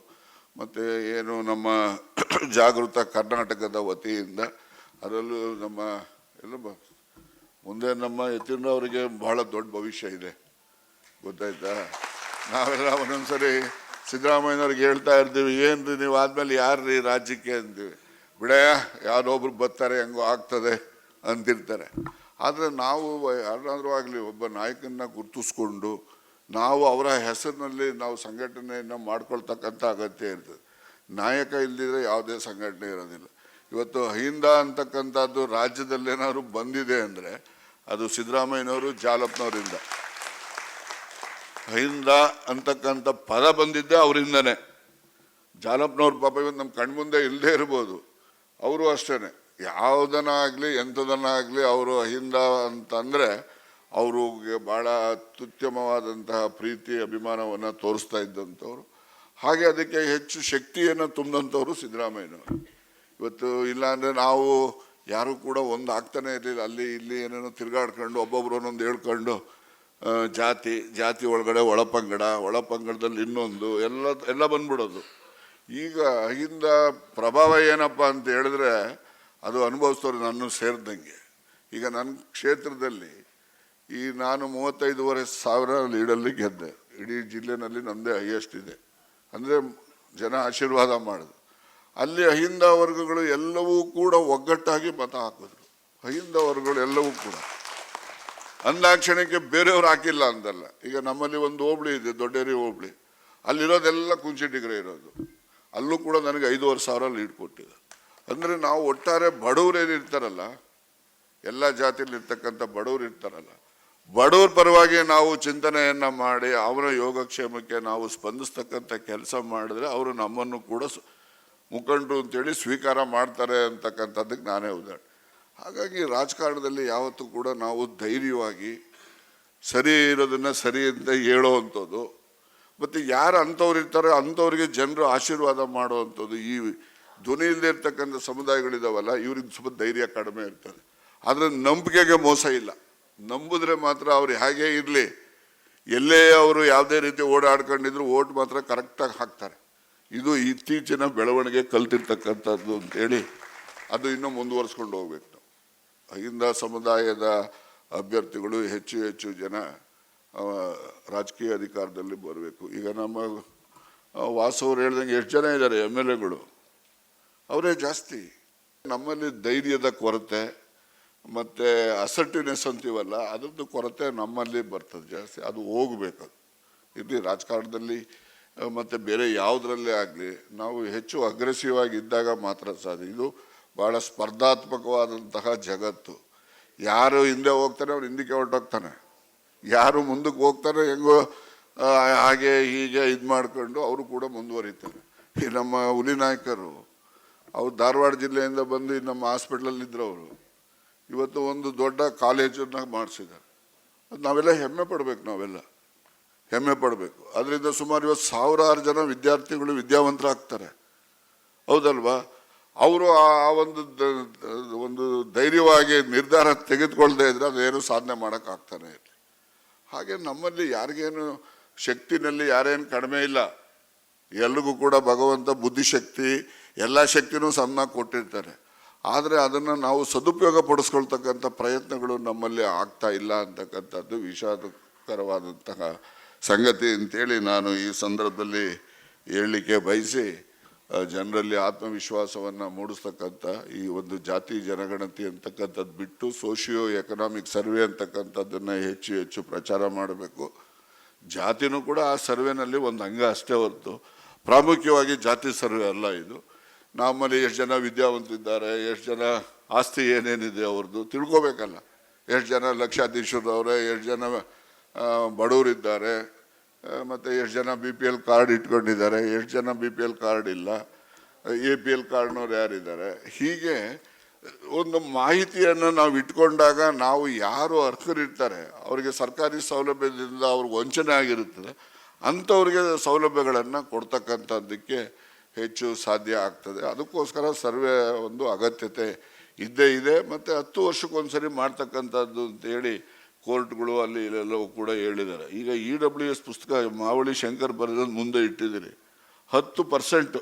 ಮತ್ತು ಏನು ನಮ್ಮ ಜಾಗೃತ ಕರ್ನಾಟಕದ ವತಿಯಿಂದ, ಅದರಲ್ಲೂ ನಮ್ಮ ಎಲ್ಲ ಮುಂದೆ ನಮ್ಮ ಯತೀಂದ್ರ ಅವರಿಗೆ ಬಹಳ ದೊಡ್ಡ ಭವಿಷ್ಯ ಇದೆ, ಗೊತ್ತಾಯ್ತಾ. ನಾವೆಲ್ಲ ಒಂದೊಂದ್ಸರಿ ಸಿದ್ದರಾಮಯ್ಯನವ್ರಿಗೆ ಹೇಳ್ತಾ ಇರ್ತೀವಿ, ಏನ್ರಿ ನೀವು ಆದಮೇಲೆ ಯಾರ್ರೀ ರಾಜ್ಯಕ್ಕೆ ಅಂತೀವಿ. ಬಿಡಯ್ಯ, ಯಾರೊಬ್ರು ಬರ್ತಾರೆ, ಹೆಂಗೋ ಆಗ್ತದೆ ಅಂತಿರ್ತಾರೆ. ಆದರೆ ನಾವು ಯಾರಾದರೂ ಆಗಲಿ ಒಬ್ಬ ನಾಯಕನ ಗುರುತಿಸ್ಕೊಂಡು ನಾವು ಅವರ ಹೆಸರಿನಲ್ಲಿ ನಾವು ಸಂಘಟನೆಯನ್ನು ಮಾಡ್ಕೊಳ್ತಕ್ಕಂಥ ಅಗತ್ಯ ಇರ್ತದೆ. ನಾಯಕ ಇಲ್ಲದಿದ್ರೆ ಯಾವುದೇ ಸಂಘಟನೆ ಇರೋದಿಲ್ಲ. ಇವತ್ತು ಅಹಿಂದ ಅಂತಕ್ಕಂಥದ್ದು ರಾಜ್ಯದಲ್ಲೇನಾದ್ರು ಬಂದಿದೆ ಅಂದರೆ ಅದು ಸಿದ್ದರಾಮಯ್ಯನವರು ಜಾಲಪ್ಪನವರಿಂದ. ಅಹಿಂದ ಅಂತಕ್ಕಂಥ ಪದ ಬಂದಿದ್ದೆ ಅವರಿಂದನೇ. ಜಾಲಪ್ಪನವ್ರ ಪಾಪ ಇವತ್ತು ನಮ್ಮ ಕಣ್ಮುಂದೆ ಇಲ್ಲದೆ ಇರ್ಬೋದು, ಅವರು ಅಷ್ಟೇ. ಯಾವುದನ್ನ ಆಗಲಿ ಎಂಥದನ್ನ ಆಗಲಿ ಅವರು ಅಹಿಂದ ಅಂತಂದರೆ ಅವ್ರಿಗೆ ಭಾಳ ಅತ್ಯುತ್ತಮವಾದಂತಹ ಪ್ರೀತಿ ಅಭಿಮಾನವನ್ನು ತೋರಿಸ್ತಾ ಇದ್ದಂಥವ್ರು. ಹಾಗೆ ಅದಕ್ಕೆ ಹೆಚ್ಚು ಶಕ್ತಿಯನ್ನು ತುಂಬಿದಂಥವ್ರು ಸಿದ್ದರಾಮಯ್ಯನವರು. ಇವತ್ತು ಇಲ್ಲಾಂದರೆ ನಾವು ಯಾರೂ ಕೂಡ ಒಂದು ಆಗ್ತಾನೆ ಇರಲಿಲ್ಲ. ಅಲ್ಲಿ ಇಲ್ಲಿ ಏನೇನೋ ತಿರುಗಾಡ್ಕೊಂಡು ಒಬ್ಬೊಬ್ರು ಒಂದೊಂದು ಹೇಳ್ಕೊಂಡು ಜಾತಿ ಒಳಗಡೆ ಒಳಪಂಗಡದಲ್ಲಿ ಇನ್ನೊಂದು ಎಲ್ಲ ಬಂದ್ಬಿಡೋದು. ಈಗ ಅಹಿಂದ ಪ್ರಭಾವ ಏನಪ್ಪ ಅಂತ ಹೇಳಿದ್ರೆ ಅದು ಅನುಭವಿಸ್ತವ್ರು ನನ್ನ ಸೇರಿದಂಗೆ. ಈಗ ನನ್ನ ಕ್ಷೇತ್ರದಲ್ಲಿ ನಾನು 35,500 ಲೀಡಲ್ಲಿ ಗೆದ್ದೆ. ಇಡೀ ಜಿಲ್ಲೆನಲ್ಲಿ ನಮ್ಮದೇ ಹೈಯೆಸ್ಟ್ ಇದೆ, ಅಂದರೆ ಜನ ಆಶೀರ್ವಾದ ಮಾಡಿದ್ರು. ಅಲ್ಲಿ ಅಹಿಂದ ವರ್ಗಗಳು ಎಲ್ಲವೂ ಕೂಡ ಒಗ್ಗಟ್ಟಾಗಿ ಮತ ಹಾಕಿದ್ರು. ಅಹಿಂದ ವರ್ಗಗಳು ಎಲ್ಲವೂ ಕೂಡ ಅಂದಾಕ್ಷಣಕ್ಕೆ ಬೇರೆಯವ್ರು ಹಾಕಿಲ್ಲ ಅಂತಲ್ಲ. ಈಗ ನಮ್ಮಲ್ಲಿ ಒಂದು ಹೋಬಳಿ ಇದೆ, ದೊಡ್ಡೇರಿ ಹೋಬಳಿ, ಅಲ್ಲಿರೋದೆಲ್ಲ ಕುಂಚಿಟಿಗರೇ ಇರೋದು. ಅಲ್ಲೂ ಕೂಡ ನನಗೆ 5,500 ಲೀಡ್ ಕೊಟ್ಟಿದೆ. ಅಂದರೆ ನಾವು ಒಟ್ಟಾರೆ ಬಡವರೇನಿರ್ತಾರಲ್ಲ, ಎಲ್ಲ ಜಾತಿಯಲ್ಲಿರ್ತಕ್ಕಂಥ ಬಡವರು ಇರ್ತಾರಲ್ಲ, ಬಡವ್ರ ಪರವಾಗಿ ನಾವು ಚಿಂತನೆಯನ್ನು ಮಾಡಿ ಅವರ ಯೋಗಕ್ಷೇಮಕ್ಕೆ ನಾವು ಸ್ಪಂದಿಸ್ತಕ್ಕಂಥ ಕೆಲಸ ಮಾಡಿದ್ರೆ ಅವರು ನಮ್ಮನ್ನು ಕೂಡ ಮುಖಂಡರು ಅಂತೇಳಿ ಸ್ವೀಕಾರ ಮಾಡ್ತಾರೆ ಅಂತಕ್ಕಂಥದ್ದಕ್ಕೆ ನಾನೇ ಉದಾಹರಣೆ. ಹಾಗಾಗಿ ರಾಜಕಾರಣದಲ್ಲಿ ಯಾವತ್ತೂ ಕೂಡ ನಾವು ಧೈರ್ಯವಾಗಿ ಸರಿ ಇರೋದನ್ನು ಸರಿ ಅಂತ ಹೇಳೋ ಅಂಥದ್ದು, ಮತ್ತು ಯಾರು ಅಂಥವ್ರು ಇರ್ತಾರೆ ಅಂಥವ್ರಿಗೆ ಜನರು ಆಶೀರ್ವಾದ ಮಾಡುವಂಥದ್ದು. ಈ ಧ್ವನಿ ಇಲ್ಲದೆ ಇರ್ತಕ್ಕಂಥ ಸಮುದಾಯಗಳಿದಾವಲ್ಲ, ಇವ್ರಿಗೆ ಸ್ವಲ್ಪ ಧೈರ್ಯ ಕಡಿಮೆ ಇರ್ತದೆ. ಆದರೆ ನಂಬಿಕೆಗೆ ಮೋಸ ಇಲ್ಲ. ನಂಬಿದ್ರೆ ಮಾತ್ರ ಅವ್ರು ಹೇಗೆ ಇರಲಿ, ಎಲ್ಲೇ ಅವರು ಯಾವುದೇ ರೀತಿ ಓಡಾಡ್ಕೊಂಡಿದ್ರು ಓಟ್ ಮಾತ್ರ ಕರೆಕ್ಟಾಗಿ ಹಾಕ್ತಾರೆ. ಇದು ಇತ್ತೀಚಿನ ಬೆಳವಣಿಗೆ ಕಲ್ತಿರ್ತಕ್ಕಂಥದ್ದು ಅಂತೇಳಿ ಅದು ಇನ್ನೂ ಮುಂದುವರಿಸ್ಕೊಂಡು ಹೋಗ್ಬೇಕು. ನಾವು ಅಹಿಂದ ಸಮುದಾಯದ ಅಭ್ಯರ್ಥಿಗಳು ಹೆಚ್ಚು ಹೆಚ್ಚು ಜನ ರಾಜಕೀಯ ಅಧಿಕಾರದಲ್ಲಿ ಬರಬೇಕು. ಈಗ ನಮ್ಮ ವಾಸು ಅವ್ರು ಹೇಳ್ದಂಗೆ ಎಷ್ಟು ಜನ ಇದ್ದಾರೆ MLAಗಳು, ಅವರೇ ಜಾಸ್ತಿ. ನಮ್ಮಲ್ಲಿ ಧೈರ್ಯದ ಕೊರತೆ ಮತ್ತು ಅಸರ್ಟಿವ್ನೆಸ್ ಅಂತೀವಲ್ಲ, ಅದ್ರದ್ದು ಕೊರತೆ ನಮ್ಮಲ್ಲಿ ಬರ್ತದೆ ಜಾಸ್ತಿ. ಅದು ಹೋಗಬೇಕು. ಇಲ್ಲಿ ರಾಜಕಾರಣದಲ್ಲಿ ಮತ್ತು ಬೇರೆ ಯಾವುದರಲ್ಲೇ ಆಗಲಿ ನಾವು ಹೆಚ್ಚು ಅಗ್ರೆಸಿವ್ ಆಗಿದ್ದಾಗ ಮಾತ್ರ ಸಾಧ್ಯ. ಇದು ಭಾಳ ಸ್ಪರ್ಧಾತ್ಮಕವಾದಂತಹ ಜಗತ್ತು. ಯಾರು ಹಿಂದೆ ಹೋಗ್ತಾನೆ ಅವ್ರು ಹಿಂದಕ್ಕೆ ಹೊರಟೋಗ್ತಾನೆ, ಯಾರು ಮುಂದಕ್ಕೆ ಹೋಗ್ತಾರೆ ಹೆಂಗೋ ಹಾಗೆ ಹೀಗೆ ಇದು ಮಾಡ್ಕೊಂಡು ಅವರು ಕೂಡ ಮುಂದುವರಿತಾರೆ. ಈ ನಮ್ಮ ಹುಲಿ ನಾಯಕರು ಅವ್ರು ಧಾರವಾಡ ಜಿಲ್ಲೆಯಿಂದ ಬಂದು ನಮ್ಮ ಹಾಸ್ಪಿಟ್ಲಲ್ಲಿದ್ದರು. ಅವರು ಇವತ್ತು ಒಂದು ದೊಡ್ಡ ಕಾಲೇಜನ್ನು ಮಾಡಿಸಿದ್ದಾರೆ. ಅದು ನಾವೆಲ್ಲ ಹೆಮ್ಮೆ ಪಡಬೇಕು, ನಾವೆಲ್ಲ ಹೆಮ್ಮೆ ಪಡಬೇಕು. ಅದರಿಂದ ಸುಮಾರು ಇವತ್ತು ಸಾವಿರಾರು ಜನ ವಿದ್ಯಾರ್ಥಿಗಳು ವಿದ್ಯಾವಂತರಾಗ್ತಾರೆ, ಹೌದಲ್ವಾ? ಅವರು ಆ ಒಂದು ಧೈರ್ಯವಾಗಿ ನಿರ್ಧಾರ ತೆಗೆದುಕೊಳ್ಳದೆ ಇದ್ರೆ ಅದೇನು ಸಾಧನೆ ಮಾಡೋಕ್ಕಾಗ್ತಾನೆ ಇಲ್ಲ. ಹಾಗೆ ನಮ್ಮಲ್ಲಿ ಯಾರಿಗೇನು ಶಕ್ತಿನಲ್ಲಿ ಯಾರೇನು ಕಡಿಮೆ ಇಲ್ಲ. ಎಲ್ರಿಗೂ ಕೂಡ ಭಗವಂತ ಬುದ್ಧಿಶಕ್ತಿ ಎಲ್ಲ ಶಕ್ತಿನೂ ಸಣ್ಣಾಗಿ ಕೊಟ್ಟಿರ್ತಾರೆ. ಆದರೆ ಅದನ್ನು ನಾವು ಸದುಪಯೋಗ ಪಡಿಸ್ಕೊಳ್ತಕ್ಕಂಥ ಪ್ರಯತ್ನಗಳು ನಮ್ಮಲ್ಲಿ ಆಗ್ತಾ ಇಲ್ಲ ಅಂತಕ್ಕಂಥದ್ದು ವಿಷಾದಕರವಾದಂತಹ ಸಂಗತಿ ಅಂತೇಳಿ ನಾನು ಈ ಸಂದರ್ಭದಲ್ಲಿ ಹೇಳಲಿಕ್ಕೆ ಬಯಸಿ, ಜನರಲ್ಲಿ ಆತ್ಮವಿಶ್ವಾಸವನ್ನು ಮೂಡಿಸ್ತಕ್ಕಂಥ ಈ ಒಂದು ಜಾತಿ ಜನಗಣತಿ ಅಂತಕ್ಕಂಥದ್ದು ಬಿಟ್ಟು ಸೋಷಿಯೋ ಎಕನಾಮಿಕ್ ಸರ್ವೆ ಅಂತಕ್ಕಂಥದ್ದನ್ನು ಹೆಚ್ಚು ಹೆಚ್ಚು ಪ್ರಚಾರ ಮಾಡಬೇಕು. ಜಾತಿನೂ ಕೂಡ ಆ ಸರ್ವೆನಲ್ಲಿ ಒಂದು ಅಂಗ ಅಷ್ಟೇ ಹೊರತು ಪ್ರಾಮುಖ್ಯವಾಗಿ ಜಾತಿ ಸರ್ವೆ ಅಲ್ಲ ಇದು. ನಮ್ಮಲ್ಲಿ ಎಷ್ಟು ಜನ ವಿದ್ಯಾವಂತರಿದ್ದಾರೆ, ಎಷ್ಟು ಜನ ಆಸ್ತಿ ಏನೇನಿದೆ ಅವ್ರದ್ದು ತಿಳ್ಕೊಬೇಕಲ್ಲ. ಎಷ್ಟು ಜನ ಲಕ್ಷಾಧೀಶರವ್ರೆ, ಎಷ್ಟು ಜನ ಬಡವರಿದ್ದಾರೆ, ಮತ್ತು ಎಷ್ಟು ಜನ BPL ಕಾರ್ಡ್ ಇಟ್ಕೊಂಡಿದ್ದಾರೆ, ಎಷ್ಟು ಜನ BPL ಕಾರ್ಡ್ ಇಲ್ಲ, APL ಕಾರ್ಡ್ನವ್ರು ಯಾರಿದ್ದಾರೆ. ಹೀಗೆ ಒಂದು ಮಾಹಿತಿಯನ್ನು ನಾವು ಇಟ್ಕೊಂಡಾಗ ನಾವು ಯಾರು ಅರ್ಹರಿರ್ತಾರೆ ಅವರಿಗೆ ಸರ್ಕಾರಿ ಸೌಲಭ್ಯದಿಂದ ಅವ್ರಿಗೆ ವಂಚನೆ ಆಗಿರುತ್ತದೆ, ಅಂಥವ್ರಿಗೆ ಸೌಲಭ್ಯಗಳನ್ನು ಕೊಡ್ತಕ್ಕಂಥದ್ದಕ್ಕೆ ಹೆಚ್ಚು ಸಾಧ್ಯ ಆಗ್ತದೆ. ಅದಕ್ಕೋಸ್ಕರ ಸರ್ವೆ ಒಂದು ಅಗತ್ಯತೆ ಇದ್ದೇ ಇದೆ. ಮತ್ತು 10 ವರ್ಷಕ್ಕೊಂದ್ಸರಿ ಮಾಡ್ತಕ್ಕಂಥದ್ದು ಅಂತೇಳಿ ಕೋರ್ಟ್ಗಳು ಅಲ್ಲಿ ಇಲ್ಲೆಲ್ಲವೂ ಕೂಡ ಹೇಳಿದ್ದಾರೆ. ಈಗ EWS ಪುಸ್ತಕ ಮಾವಳಿ ಶಂಕರ್ ಬರೆದನ್ನು ಮುಂದೆ ಇಟ್ಟಿದ್ದೀರಿ. 10%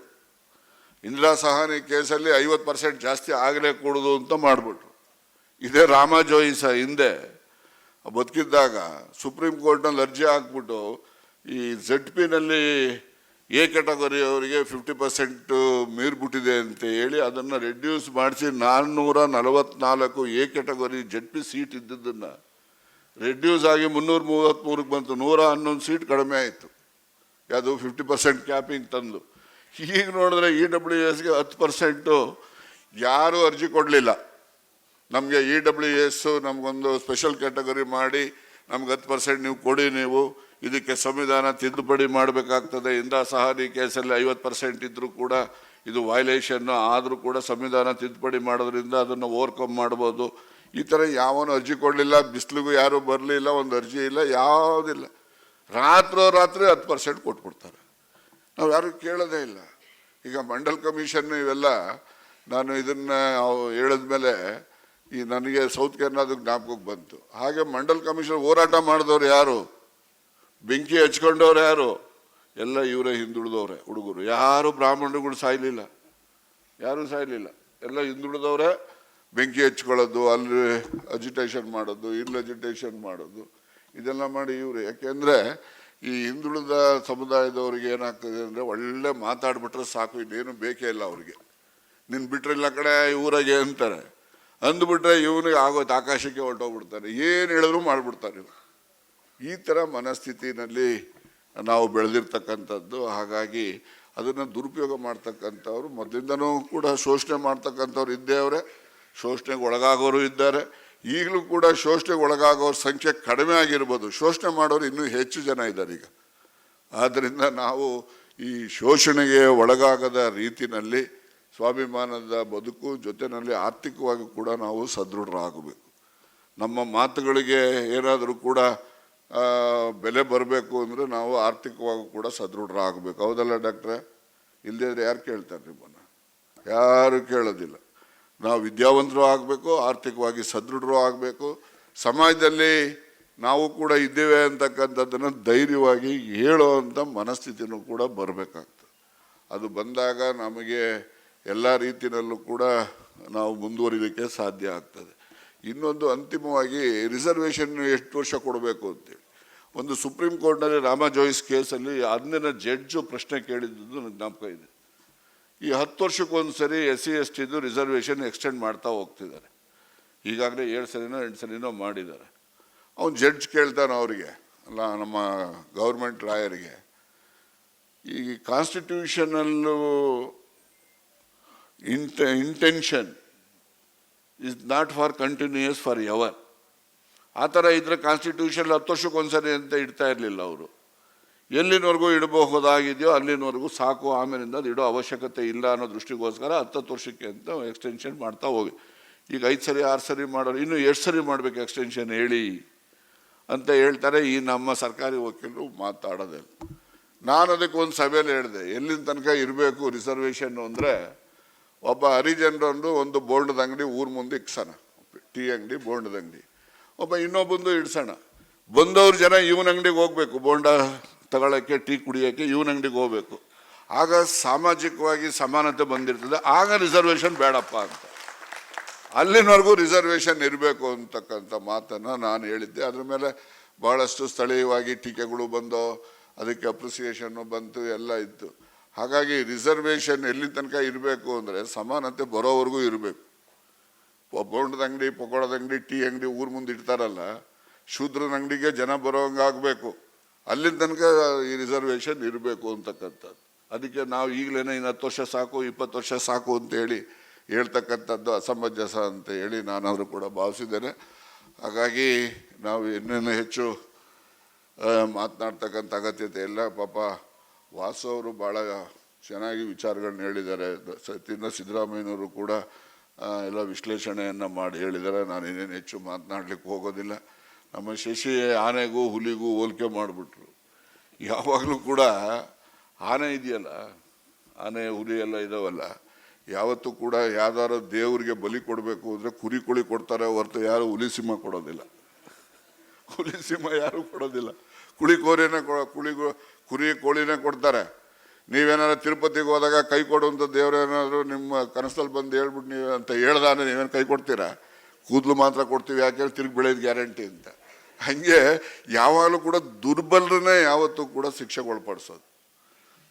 ಇಂದಿರಾ ಸಹಾನಿ ಕೇಸಲ್ಲಿ 50% ಜಾಸ್ತಿ ಆಗಲೇ ಕೊಡೋದು ಅಂತ ಮಾಡಿಬಿಟ್ರು. ಇದೇ ರಾಮ ಜೋಯಿಸ ಹಿಂದೆ ಬದುಕಿದ್ದಾಗ ಸುಪ್ರೀಂ ಕೋರ್ಟ್ನಲ್ಲಿ ಅರ್ಜಿ ಹಾಕ್ಬಿಟ್ಟು ಈ ZP-ನಲ್ಲಿ A ಕ್ಯಾಟಗರಿ ಅವರಿಗೆ 50% ಮೀರ್ಬಿಟ್ಟಿದೆ ಅಂತ ಹೇಳಿ ಅದನ್ನು ರೆಡ್ಯೂಸ್ ಮಾಡಿಸಿ 444 A ಕ್ಯಾಟಗರಿ ZP ಸೀಟ್ ಇದ್ದದ್ದನ್ನು ರೆಡ್ಯೂಸ್ ಆಗಿ 333ಕ್ಕೆ ಬಂತು. 111 ಸೀಟ್ ಕಡಿಮೆ ಆಯಿತು. ಯಾವುದು 50% ಕ್ಯಾಪಿಂಗ್ ತಂದು. ಈಗ ನೋಡಿದ್ರೆ EWSಗೆ 10% ಯಾರೂ ಅರ್ಜಿ ಕೊಡಲಿಲ್ಲ. ನಮಗೆ EWS ನಮಗೊಂದು ಸ್ಪೆಷಲ್ ಕ್ಯಾಟಗರಿ ಮಾಡಿ ನಮ್ಗೆ 10% ನೀವು ಕೊಡಿ, ನೀವು ಇದಕ್ಕೆ ಸಂವಿಧಾನ ತಿದ್ದುಪಡಿ ಮಾಡಬೇಕಾಗ್ತದೆ. ಇಂದಿರಾ ಸಹಾನಿ ಕೇಸಲ್ಲಿ 50% ಇದ್ದರೂ ಕೂಡ ಇದು ವೈಲೇಷನ್ನು ಆದರೂ ಕೂಡ ಸಂವಿಧಾನ ತಿದ್ದುಪಡಿ ಮಾಡೋದ್ರಿಂದ ಅದನ್ನು ಓವರ್ಕಮ್ ಮಾಡ್ಬೋದು. ಈ ಥರ ಯಾವನು ಅರ್ಜಿ ಕೊಡಲಿಲ್ಲ, ಬಿಸಿಲಿಗೂ ಯಾರೂ ಬರಲಿಲ್ಲ, ಒಂದು ಅರ್ಜಿ ಇಲ್ಲ, ಯಾವುದಿಲ್ಲ. ರಾತ್ರಿ 10% ಕೊಟ್ಬಿಡ್ತಾರೆ. ನಾವು ಯಾರು ಕೇಳೋದೇ ಇಲ್ಲ. ಈಗ ಮಂಡಲ್ ಕಮಿಷನ್ ಇವೆಲ್ಲ ನಾನು ಇದನ್ನು ಹೇಳಿದ್ಮೇಲೆ ಈ ನನಗೆ ಸೌತ್ ಕೆನಡಾದ ಜ್ಞಾಪಕಕ್ಕೆ ಬಂತು. ಹಾಗೆ ಮಂಡಲ್ ಕಮಿಷನ್ ಹೋರಾಟ ಮಾಡಿದವ್ರು ಯಾರು, ಬೆಂಕಿ ಹಚ್ಕೊಂಡವ್ರು ಯಾರು, ಎಲ್ಲ ಇವರೇ ಹಿಂದುಳಿದವ್ರೆ ಹುಡುಗರು. ಯಾರು ಬ್ರಾಹ್ಮಣರುಗಳು ಸಾಯಲಿಲ್ಲ, ಯಾರೂ ಸಾಯಲಿಲ್ಲ. ಎಲ್ಲ ಹಿಂದುಳಿದವ್ರೆ ಬೆಂಕಿ ಹಚ್ಕೊಳ್ಳೋದು, ಅಲ್ಲಿ ಅಜಿಟೇಷನ್ ಮಾಡೋದು, ಇಲ್ಲಿ ಅಜಿಟೇಷನ್ ಮಾಡೋದು, ಇದೆಲ್ಲ ಮಾಡಿ ಇವರು. ಯಾಕೆಂದರೆ ಈ ಹಿಂದುಳಿದ ಸಮುದಾಯದವ್ರಿಗೆ ಏನಾಗ್ತದೆ ಅಂದರೆ ಒಳ್ಳೆ ಮಾತಾಡ್ಬಿಟ್ರೆ ಸಾಕು, ಇನ್ನೇನು ಬೇಕೇ ಇಲ್ಲ ಅವ್ರಿಗೆ. ನಿನ್ನ ಬಿಟ್ಟರೆ ಇಲ್ಲ ಕಡೆ ಊರಾಗೆ ಅಂತಾರೆ, ಅಂದ್ಬಿಟ್ರೆ ಇವನಿಗೆ ಆಗೋದು ಆಕಾಶಕ್ಕೆ ಹೊರಟೋಗ್ಬಿಡ್ತಾರೆ, ಏನು ಹೇಳಿದ್ರು ಮಾಡಿಬಿಡ್ತಾರೆ. ಈ ಥರ ಮನಸ್ಥಿತಿನಲ್ಲಿ ನಾವು ಬೆಳೆದಿರ್ತಕ್ಕಂಥದ್ದು. ಹಾಗಾಗಿ ಅದನ್ನು ದುರುಪಯೋಗ ಮಾಡ್ತಕ್ಕಂಥವ್ರು ಮೊದಲಿಂದನೂ ಕೂಡ ಶೋಷಣೆ ಮಾಡ್ತಕ್ಕಂಥವ್ರು ಇದ್ದೇ ಅವರೇ, ಶೋಷಣೆಗೆ ಒಳಗಾಗೋರು ಇದ್ದಾರೆ. ಈಗಲೂ ಕೂಡ ಶೋಷಣೆಗೆ ಒಳಗಾಗೋರ ಸಂಖ್ಯೆ ಕಡಿಮೆ ಆಗಿರ್ಬೋದು, ಶೋಷಣೆ ಮಾಡೋರು ಇನ್ನೂ ಹೆಚ್ಚು ಜನ ಇದ್ದಾರೆ ಈಗ. ಆದ್ದರಿಂದ ನಾವು ಈ ಶೋಷಣೆಗೆ ಒಳಗಾಗದ ರೀತಿಯಲ್ಲಿ ಸ್ವಾಭಿಮಾನದ ಬದುಕು ಜೊತೆಯಲ್ಲಿ ಆರ್ಥಿಕವಾಗಿ ಕೂಡ ನಾವು ಸದೃಢರಾಗಬೇಕು. ನಮ್ಮ ಮಾತುಗಳಿಗೆ ಏನಾದರೂ ಕೂಡ ಬೆಲೆ ಬರಬೇಕು ಅಂದರೆ ನಾವು ಆರ್ಥಿಕವಾಗಿ ಕೂಡ ಸದೃಢರಾಗಬೇಕು. ಹೌದಲ್ಲ ಡಾಕ್ಟ್ರೆ? ಇಲ್ಲದಿದ್ರೆ ಯಾರು ಕೇಳ್ತಾರೆ ನಿಮ್ಮನ್ನು? ಯಾರು ಕೇಳೋದಿಲ್ಲ. ನಾವು ವಿದ್ಯಾವಂತರು ಆಗಬೇಕು, ಆರ್ಥಿಕವಾಗಿ ಸದೃಢರು ಆಗಬೇಕು, ಸಮಾಜದಲ್ಲಿ ನಾವು ಕೂಡ ಇದ್ದೇವೆ ಅಂತಕ್ಕಂಥದ್ದನ್ನು ಧೈರ್ಯವಾಗಿ ಹೇಳುವಂಥ ಮನಸ್ಥಿತಿನೂ ಕೂಡ ಬರಬೇಕಾಗ್ತದೆ. ಅದು ಬಂದಾಗ ನಮಗೆ ಎಲ್ಲ ರೀತಿಯಲ್ಲೂ ಕೂಡ ನಾವು ಮುಂದುವರಿಲಿಕ್ಕೆ ಸಾಧ್ಯ ಆಗ್ತದೆ. ಇನ್ನೊಂದು ಅಂತಿಮವಾಗಿ ರಿಸರ್ವೇಷನ್ ಎಷ್ಟು ವರ್ಷ ಕೊಡಬೇಕು ಅಂತೇಳಿ ಒಂದು ಸುಪ್ರೀಂ ಕೋರ್ಟ್ನಲ್ಲಿ ರಾಮ ಜೋಯಿಸ್ ಕೇಸಲ್ಲಿ ಅಂದಿನ ಜಡ್ಜು ಪ್ರಶ್ನೆ ಕೇಳಿದ್ದು ನನಗೆ ಜ್ಞಾಪಕ ಇದೆ. ಈ 10 ವರ್ಷಕ್ಕೊಂದು ಸರಿ SC STದು ರಿಸರ್ವೇಷನ್ ಎಕ್ಸ್ಟೆಂಡ್ ಮಾಡ್ತಾ ಹೋಗ್ತಿದ್ದಾರೆ. ಈಗಾಗಲೇ 7 ಸರಿನೋ 8 ಸರಿನೋ ಮಾಡಿದ್ದಾರೆ. ಅವನು ಜಡ್ಜ್ ಕೇಳ್ತಾನೆ ಅವರಿಗೆ, ಅಲ್ಲ ನಮ್ಮ ಗೌರ್ಮೆಂಟ್ ಲಾಯರಿಗೆ, ಈ ಕಾನ್ಸ್ಟಿಟ್ಯೂಷನಲ್ಲು intention is not for continuous for ever. ಆ ಥರ ಇದ್ದರೆ ಕಾನ್ಸ್ಟಿಟ್ಯೂಷನ್ 10 ವರ್ಷಕ್ಕೊಂದ್ಸರಿ ಅಂತ ಇಡ್ತಾ ಇರಲಿಲ್ಲ ಅವರು. ಎಲ್ಲಿನವರೆಗೂ ಇಡಬಹುದಾಗಿದೆಯೋ ಅಲ್ಲಿನವರೆಗೂ ಸಾಕು, ಆಮೇಲಿಂದ ಅದು ಇಡೋ ಅವಶ್ಯಕತೆ ಇಲ್ಲ ಅನ್ನೋ ದೃಷ್ಟಿಗೋಸ್ಕರ 10 ವರ್ಷಕ್ಕೆ ಅಂತ ಎಕ್ಸ್ಟೆನ್ಷನ್ ಮಾಡ್ತಾ ಹೋಗಿ. ಈಗ 5 ಸರಿ 6 ಸರಿ ಮಾಡೋರು ಇನ್ನೂ ಎಷ್ಟು ಸರಿ ಮಾಡಬೇಕು ಎಕ್ಸ್ಟೆನ್ಷನ್ ಹೇಳಿ ಅಂತ ಹೇಳ್ತಾರೆ ಈ ನಮ್ಮ ಸರ್ಕಾರಿ ವಕೀಲರು ಮಾತಾಡೋದಿಲ್ಲ. ನಾನು ಅದಕ್ಕೆ ಒಂದು ಸಭೆಯಲ್ಲಿ ಹೇಳಿದೆ, ಎಲ್ಲಿನ ತನಕ ಇರಬೇಕು ರಿಸರ್ವೇಷನ್ನು ಅಂದರೆ, ಒಬ್ಬ ಹರಿಜನರನ್ನು ಒಂದು ಬೋಂಡದ ಅಂಗಡಿ ಊರ ಮುಂದೆ ಇಕ್ಸೋಣ, ಟೀ ಅಂಗಡಿ ಬೋಂಡದ ಅಂಗಡಿ, ಒಬ್ಬ ಇನ್ನೊಬ್ಬಂದು ಇಡ್ಸೋಣ. ಬಂದವ್ರ ಜನ ಇವನ ಅಂಗಡಿಗೆ ಹೋಗ್ಬೇಕು, ಬೋಂಡ ತಗೊಳ್ಳೋಕ್ಕೆ ಟೀ ಕುಡಿಯೋಕ್ಕೆ ಇವನ ಅಂಗಡಿಗೆ ಹೋಗ್ಬೇಕು. ಆಗ ಸಾಮಾಜಿಕವಾಗಿ ಸಮಾನತೆ ಬಂದಿರ್ತದೆ. ಆಗ ರಿಸರ್ವೇಷನ್ ಬೇಡಪ್ಪ ಅಂತ. ಅಲ್ಲಿನವರೆಗೂ ರಿಸರ್ವೇಷನ್ ಇರಬೇಕು ಅಂತಕ್ಕಂಥ ಮಾತನ್ನು ನಾನು ಹೇಳಿದ್ದೆ. ಅದ್ರ ಮೇಲೆ ಭಾಳಷ್ಟು ಸ್ಥಳೀಯವಾಗಿ ಟೀಕೆಗಳು ಬಂದೋ, ಅದಕ್ಕೆ ಅಪ್ರಿಸಿಯೇಷನ್ನು ಬಂತು, ಎಲ್ಲ ಇತ್ತು. ಹಾಗಾಗಿ ರಿಸರ್ವೇಷನ್ ಎಲ್ಲಿ ತನಕ ಇರಬೇಕು ಅಂದರೆ ಸಮಾನತೆ ಬರೋವರೆಗೂ ಇರಬೇಕು. ಬೋಂಡದ ಅಂಗಡಿ, ಪಕೋಡದ ಅಂಗಡಿ, ಟೀ ಅಂಗಡಿ ಊರ ಮುಂದೆ ಇಡ್ತಾರಲ್ಲ, ಶೂದ್ರನ ಅಂಗಡಿಗೆ ಜನ ಬರೋಂಗಾಗಬೇಕು. ಅಲ್ಲಿನ ತನಕ ಈ ರಿಸರ್ವೇಷನ್ ಇರಬೇಕು ಅಂತಕ್ಕಂಥದ್ದು. ಅದಕ್ಕೆ ನಾವು ಈಗಲೇ ಇನ್ನು 10 ವರ್ಷ ಸಾಕು, 20 ವರ್ಷ ಸಾಕು ಅಂತೇಳಿ ಹೇಳ್ತಕ್ಕಂಥದ್ದು ಅಸಮಂಜಸ ಅಂತ ಹೇಳಿ ನಾನಾದರೂ ಕೂಡ ಭಾವಿಸಿದ್ದೇನೆ. ಹಾಗಾಗಿ ನಾವು ಇನ್ನೇನು ಹೆಚ್ಚು ಮಾತನಾಡ್ತಕ್ಕಂಥ ಅಗತ್ಯತೆ ಇಲ್ಲ. ಪಾಪ ವಾಸು ಅವರು ಭಾಳ ಚೆನ್ನಾಗಿ ವಿಚಾರಗಳನ್ನ ಹೇಳಿದ್ದಾರೆ. ಸಿದ್ದರಾಮಯ್ಯನವರು ಕೂಡ ಎಲ್ಲ ವಿಶ್ಲೇಷಣೆಯನ್ನು ಮಾಡಿ ಹೇಳಿದ್ದಾರೆ. ನಾನು ಇನ್ನೇನು ಹೆಚ್ಚು ಮಾತನಾಡಲಿಕ್ಕೆ ಹೋಗೋದಿಲ್ಲ. ನಮ್ಮ ಶಶಿ ಆನೆಗೂ ಹುಲಿಗೂ ಹೋಲಿಕೆ ಮಾಡಿಬಿಟ್ರು. ಯಾವಾಗಲೂ ಕೂಡ ಆನೆ ಇದೆಯಲ್ಲ, ಆನೆ ಹುಲಿ ಎಲ್ಲ ಇದಾವಲ್ಲ, ಯಾವತ್ತೂ ಕೂಡ ಯಾವ್ದಾರು ದೇವ್ರಿಗೆ ಬಲಿ ಕೊಡಬೇಕು ಅಂದರೆ ಕುರಿ ಕೋಳಿ ಕೊಡ್ತಾರೆ ಹೊರತು ಯಾರು ಹುಲಿ ಸಿಂಹ ಕೊಡೋದಿಲ್ಲ. ಹುಲಿ ಸಿಂಹ ಯಾರು ಕೊಡೋದಿಲ್ಲ. ಕುರಿ ಕೋಳಿನೇ ಕೊಡ್ತಾರೆ. ನೀವೇನಾದ್ರು ತಿರುಪತಿಗೆ ಹೋದಾಗ ಕೈ ಕೊಡುವಂಥ ದೇವ್ರೇನಾದ್ರು ನಿಮ್ಮ ಕನಸಲ್ಲಿ ಬಂದು ಹೇಳ್ಬಿಟ್ಟು ನೀವು ಅಂತ ಹೇಳ್ದಾನೆ ನೀವೇನು ಕೈ ಕೊಡ್ತೀರಾ? ಕೂದಲು ಮಾತ್ರ ಕೊಡ್ತೀವಿ, ಯಾಕೆ ತಿರುಗಿ ಬೆಳೆಯೋದು ಗ್ಯಾರಂಟಿ ಅಂತ. ಹಾಗೆ ಯಾವಾಗಲೂ ಕೂಡ ದುರ್ಬಲರನ್ನೇ ಯಾವತ್ತೂ ಕೂಡ ಶಿಕ್ಷೆಗೊಳಪಡಿಸೋದು,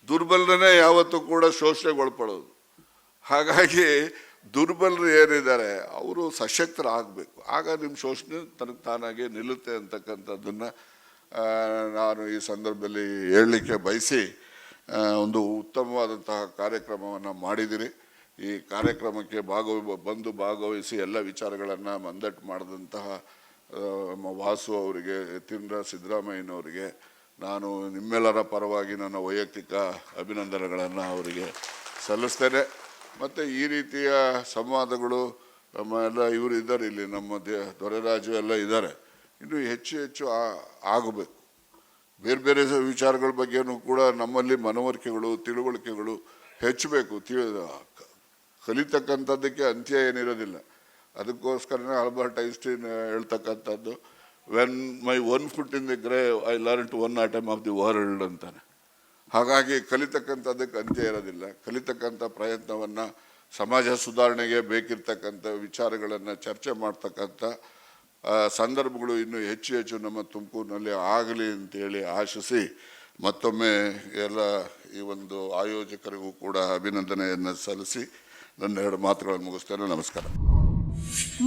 ದುರ್ಬಲರನ್ನೇ ಯಾವತ್ತೂ ಕೂಡ ಶೋಷಣೆಗೊಳಪಡೋದು. ಹಾಗಾಗಿ ದುರ್ಬಲರು ಏನಿದ್ದಾರೆ ಅವರು ಸಶಕ್ತರಾಗಬೇಕು. ಆಗ ನಿಮ್ಮ ಶೋಷಣೆ ತನಗೆ ತಾನಾಗೆ ನಿಲ್ಲುತ್ತೆ ಅಂತಕ್ಕಂಥದ್ದನ್ನು ನಾನು ಈ ಸಂದರ್ಭದಲ್ಲಿ ಹೇಳಲಿಕ್ಕೆ ಬಯಸಿ ಒಂದು ಉತ್ತಮವಾದಂತಹ ಕಾರ್ಯಕ್ರಮವನ್ನು ಮಾಡಿದ್ದೀರಿ. ಈ ಕಾರ್ಯಕ್ರಮಕ್ಕೆ ಭಾಗವಹಿಸಿ ಎಲ್ಲ ವಿಚಾರಗಳನ್ನು ಮಂದಟ್ಟು ಮಾಡಿದಂತಹ ವಾಸು ಅವರಿಗೆ, ಯತೀಂದ್ರ ಸಿದ್ದರಾಮಯ್ಯನವರಿಗೆ ನಾನು ನಿಮ್ಮೆಲ್ಲರ ಪರವಾಗಿ ನನ್ನ ವೈಯಕ್ತಿಕ ಅಭಿನಂದನೆಗಳನ್ನು ಅವರಿಗೆ ಸಲ್ಲಿಸ್ತೇನೆ. ಮತ್ತು ಈ ರೀತಿಯ ಸಂವಾದಗಳು ನಮ್ಮ ಎಲ್ಲ ಇವರು ಇದ್ದಾರೆ, ಇಲ್ಲಿ ನಮ್ಮ ದೊರೆರಾಜು ಎಲ್ಲ ಇದ್ದಾರೆ, ಇನ್ನೂ ಹೆಚ್ಚು ಆಗಬೇಕು. ಬೇರೆ ಬೇರೆ ವಿಚಾರಗಳ ಬಗ್ಗೆನೂ ಕೂಡ ನಮ್ಮಲ್ಲಿ ಮನವರಿಕೆಗಳು, ತಿಳುವಳಿಕೆಗಳು ಹೆಚ್ಚಬೇಕು. ಕಲಿತಕ್ಕಂಥದ್ದಕ್ಕೆ ಅಂತ್ಯ ಏನಿರೋದಿಲ್ಲ. ಅದಕ್ಕೋಸ್ಕರನೇ ಆಲ್ಬರ್ಟ್ ಐನ್ಸ್ಟೀನ್ ಹೇಳ್ತಕ್ಕಂಥದ್ದು, when my 1 foot in the grave I learn to 1 atom of the world ಅಂತಾನೆ. ಹಾಗಾಗಿ ಕಲಿತಕ್ಕಂಥದ್ದಕ್ಕೆ ಅಂತ್ಯ ಇರೋದಿಲ್ಲ. ಕಲಿತಕ್ಕಂಥ ಪ್ರಯತ್ನವನ್ನು ಸಮಾಜ ಸುಧಾರಣೆಗೆ ಬೇಕಿರ್ತಕ್ಕಂಥ ವಿಚಾರಗಳನ್ನು ಚರ್ಚೆ ಮಾಡ್ತಕ್ಕಂಥ ಸಂದರ್ಭಗಳು ಇನ್ನೂ ಹೆಚ್ಚು ನಮ್ಮ ತುಮಕೂರಿನಲ್ಲಿ ಆಗಲಿ ಅಂತೇಳಿ ಆಶಿಸಿ ಮತ್ತೊಮ್ಮೆ ಎಲ್ಲ ಈ ಒಂದು ಆಯೋಜಕರಿಗೂ ಕೂಡ ಅಭಿನಂದನೆಯನ್ನು ಸಲ್ಲಿಸಿ ನನ್ನ 2 ಮಾತುಗಳನ್ನು ಮುಗಿಸ್ತೇನೆ. ನಮಸ್ಕಾರ.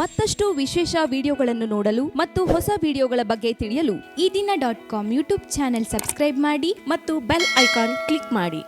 ಮತ್ತಷ್ಟು ವಿಶೇಷ ವಿಡಿಯೋಗಳನ್ನು ನೋಡಲು ಮತ್ತು ಹೊಸ ವಿಡಿಯೋಗಳ ಬಗ್ಗೆ ತಿಳಿಯಲು eedina.com ಯೂಟ್ಯೂಬ್ ಚಾನೆಲ್ ಸಬ್ಸ್ಕ್ರೈಬ್ ಮಾಡಿ ಮತ್ತು ಬೆಲ್ ಐಕಾನ್ ಕ್ಲಿಕ್ ಮಾಡಿ.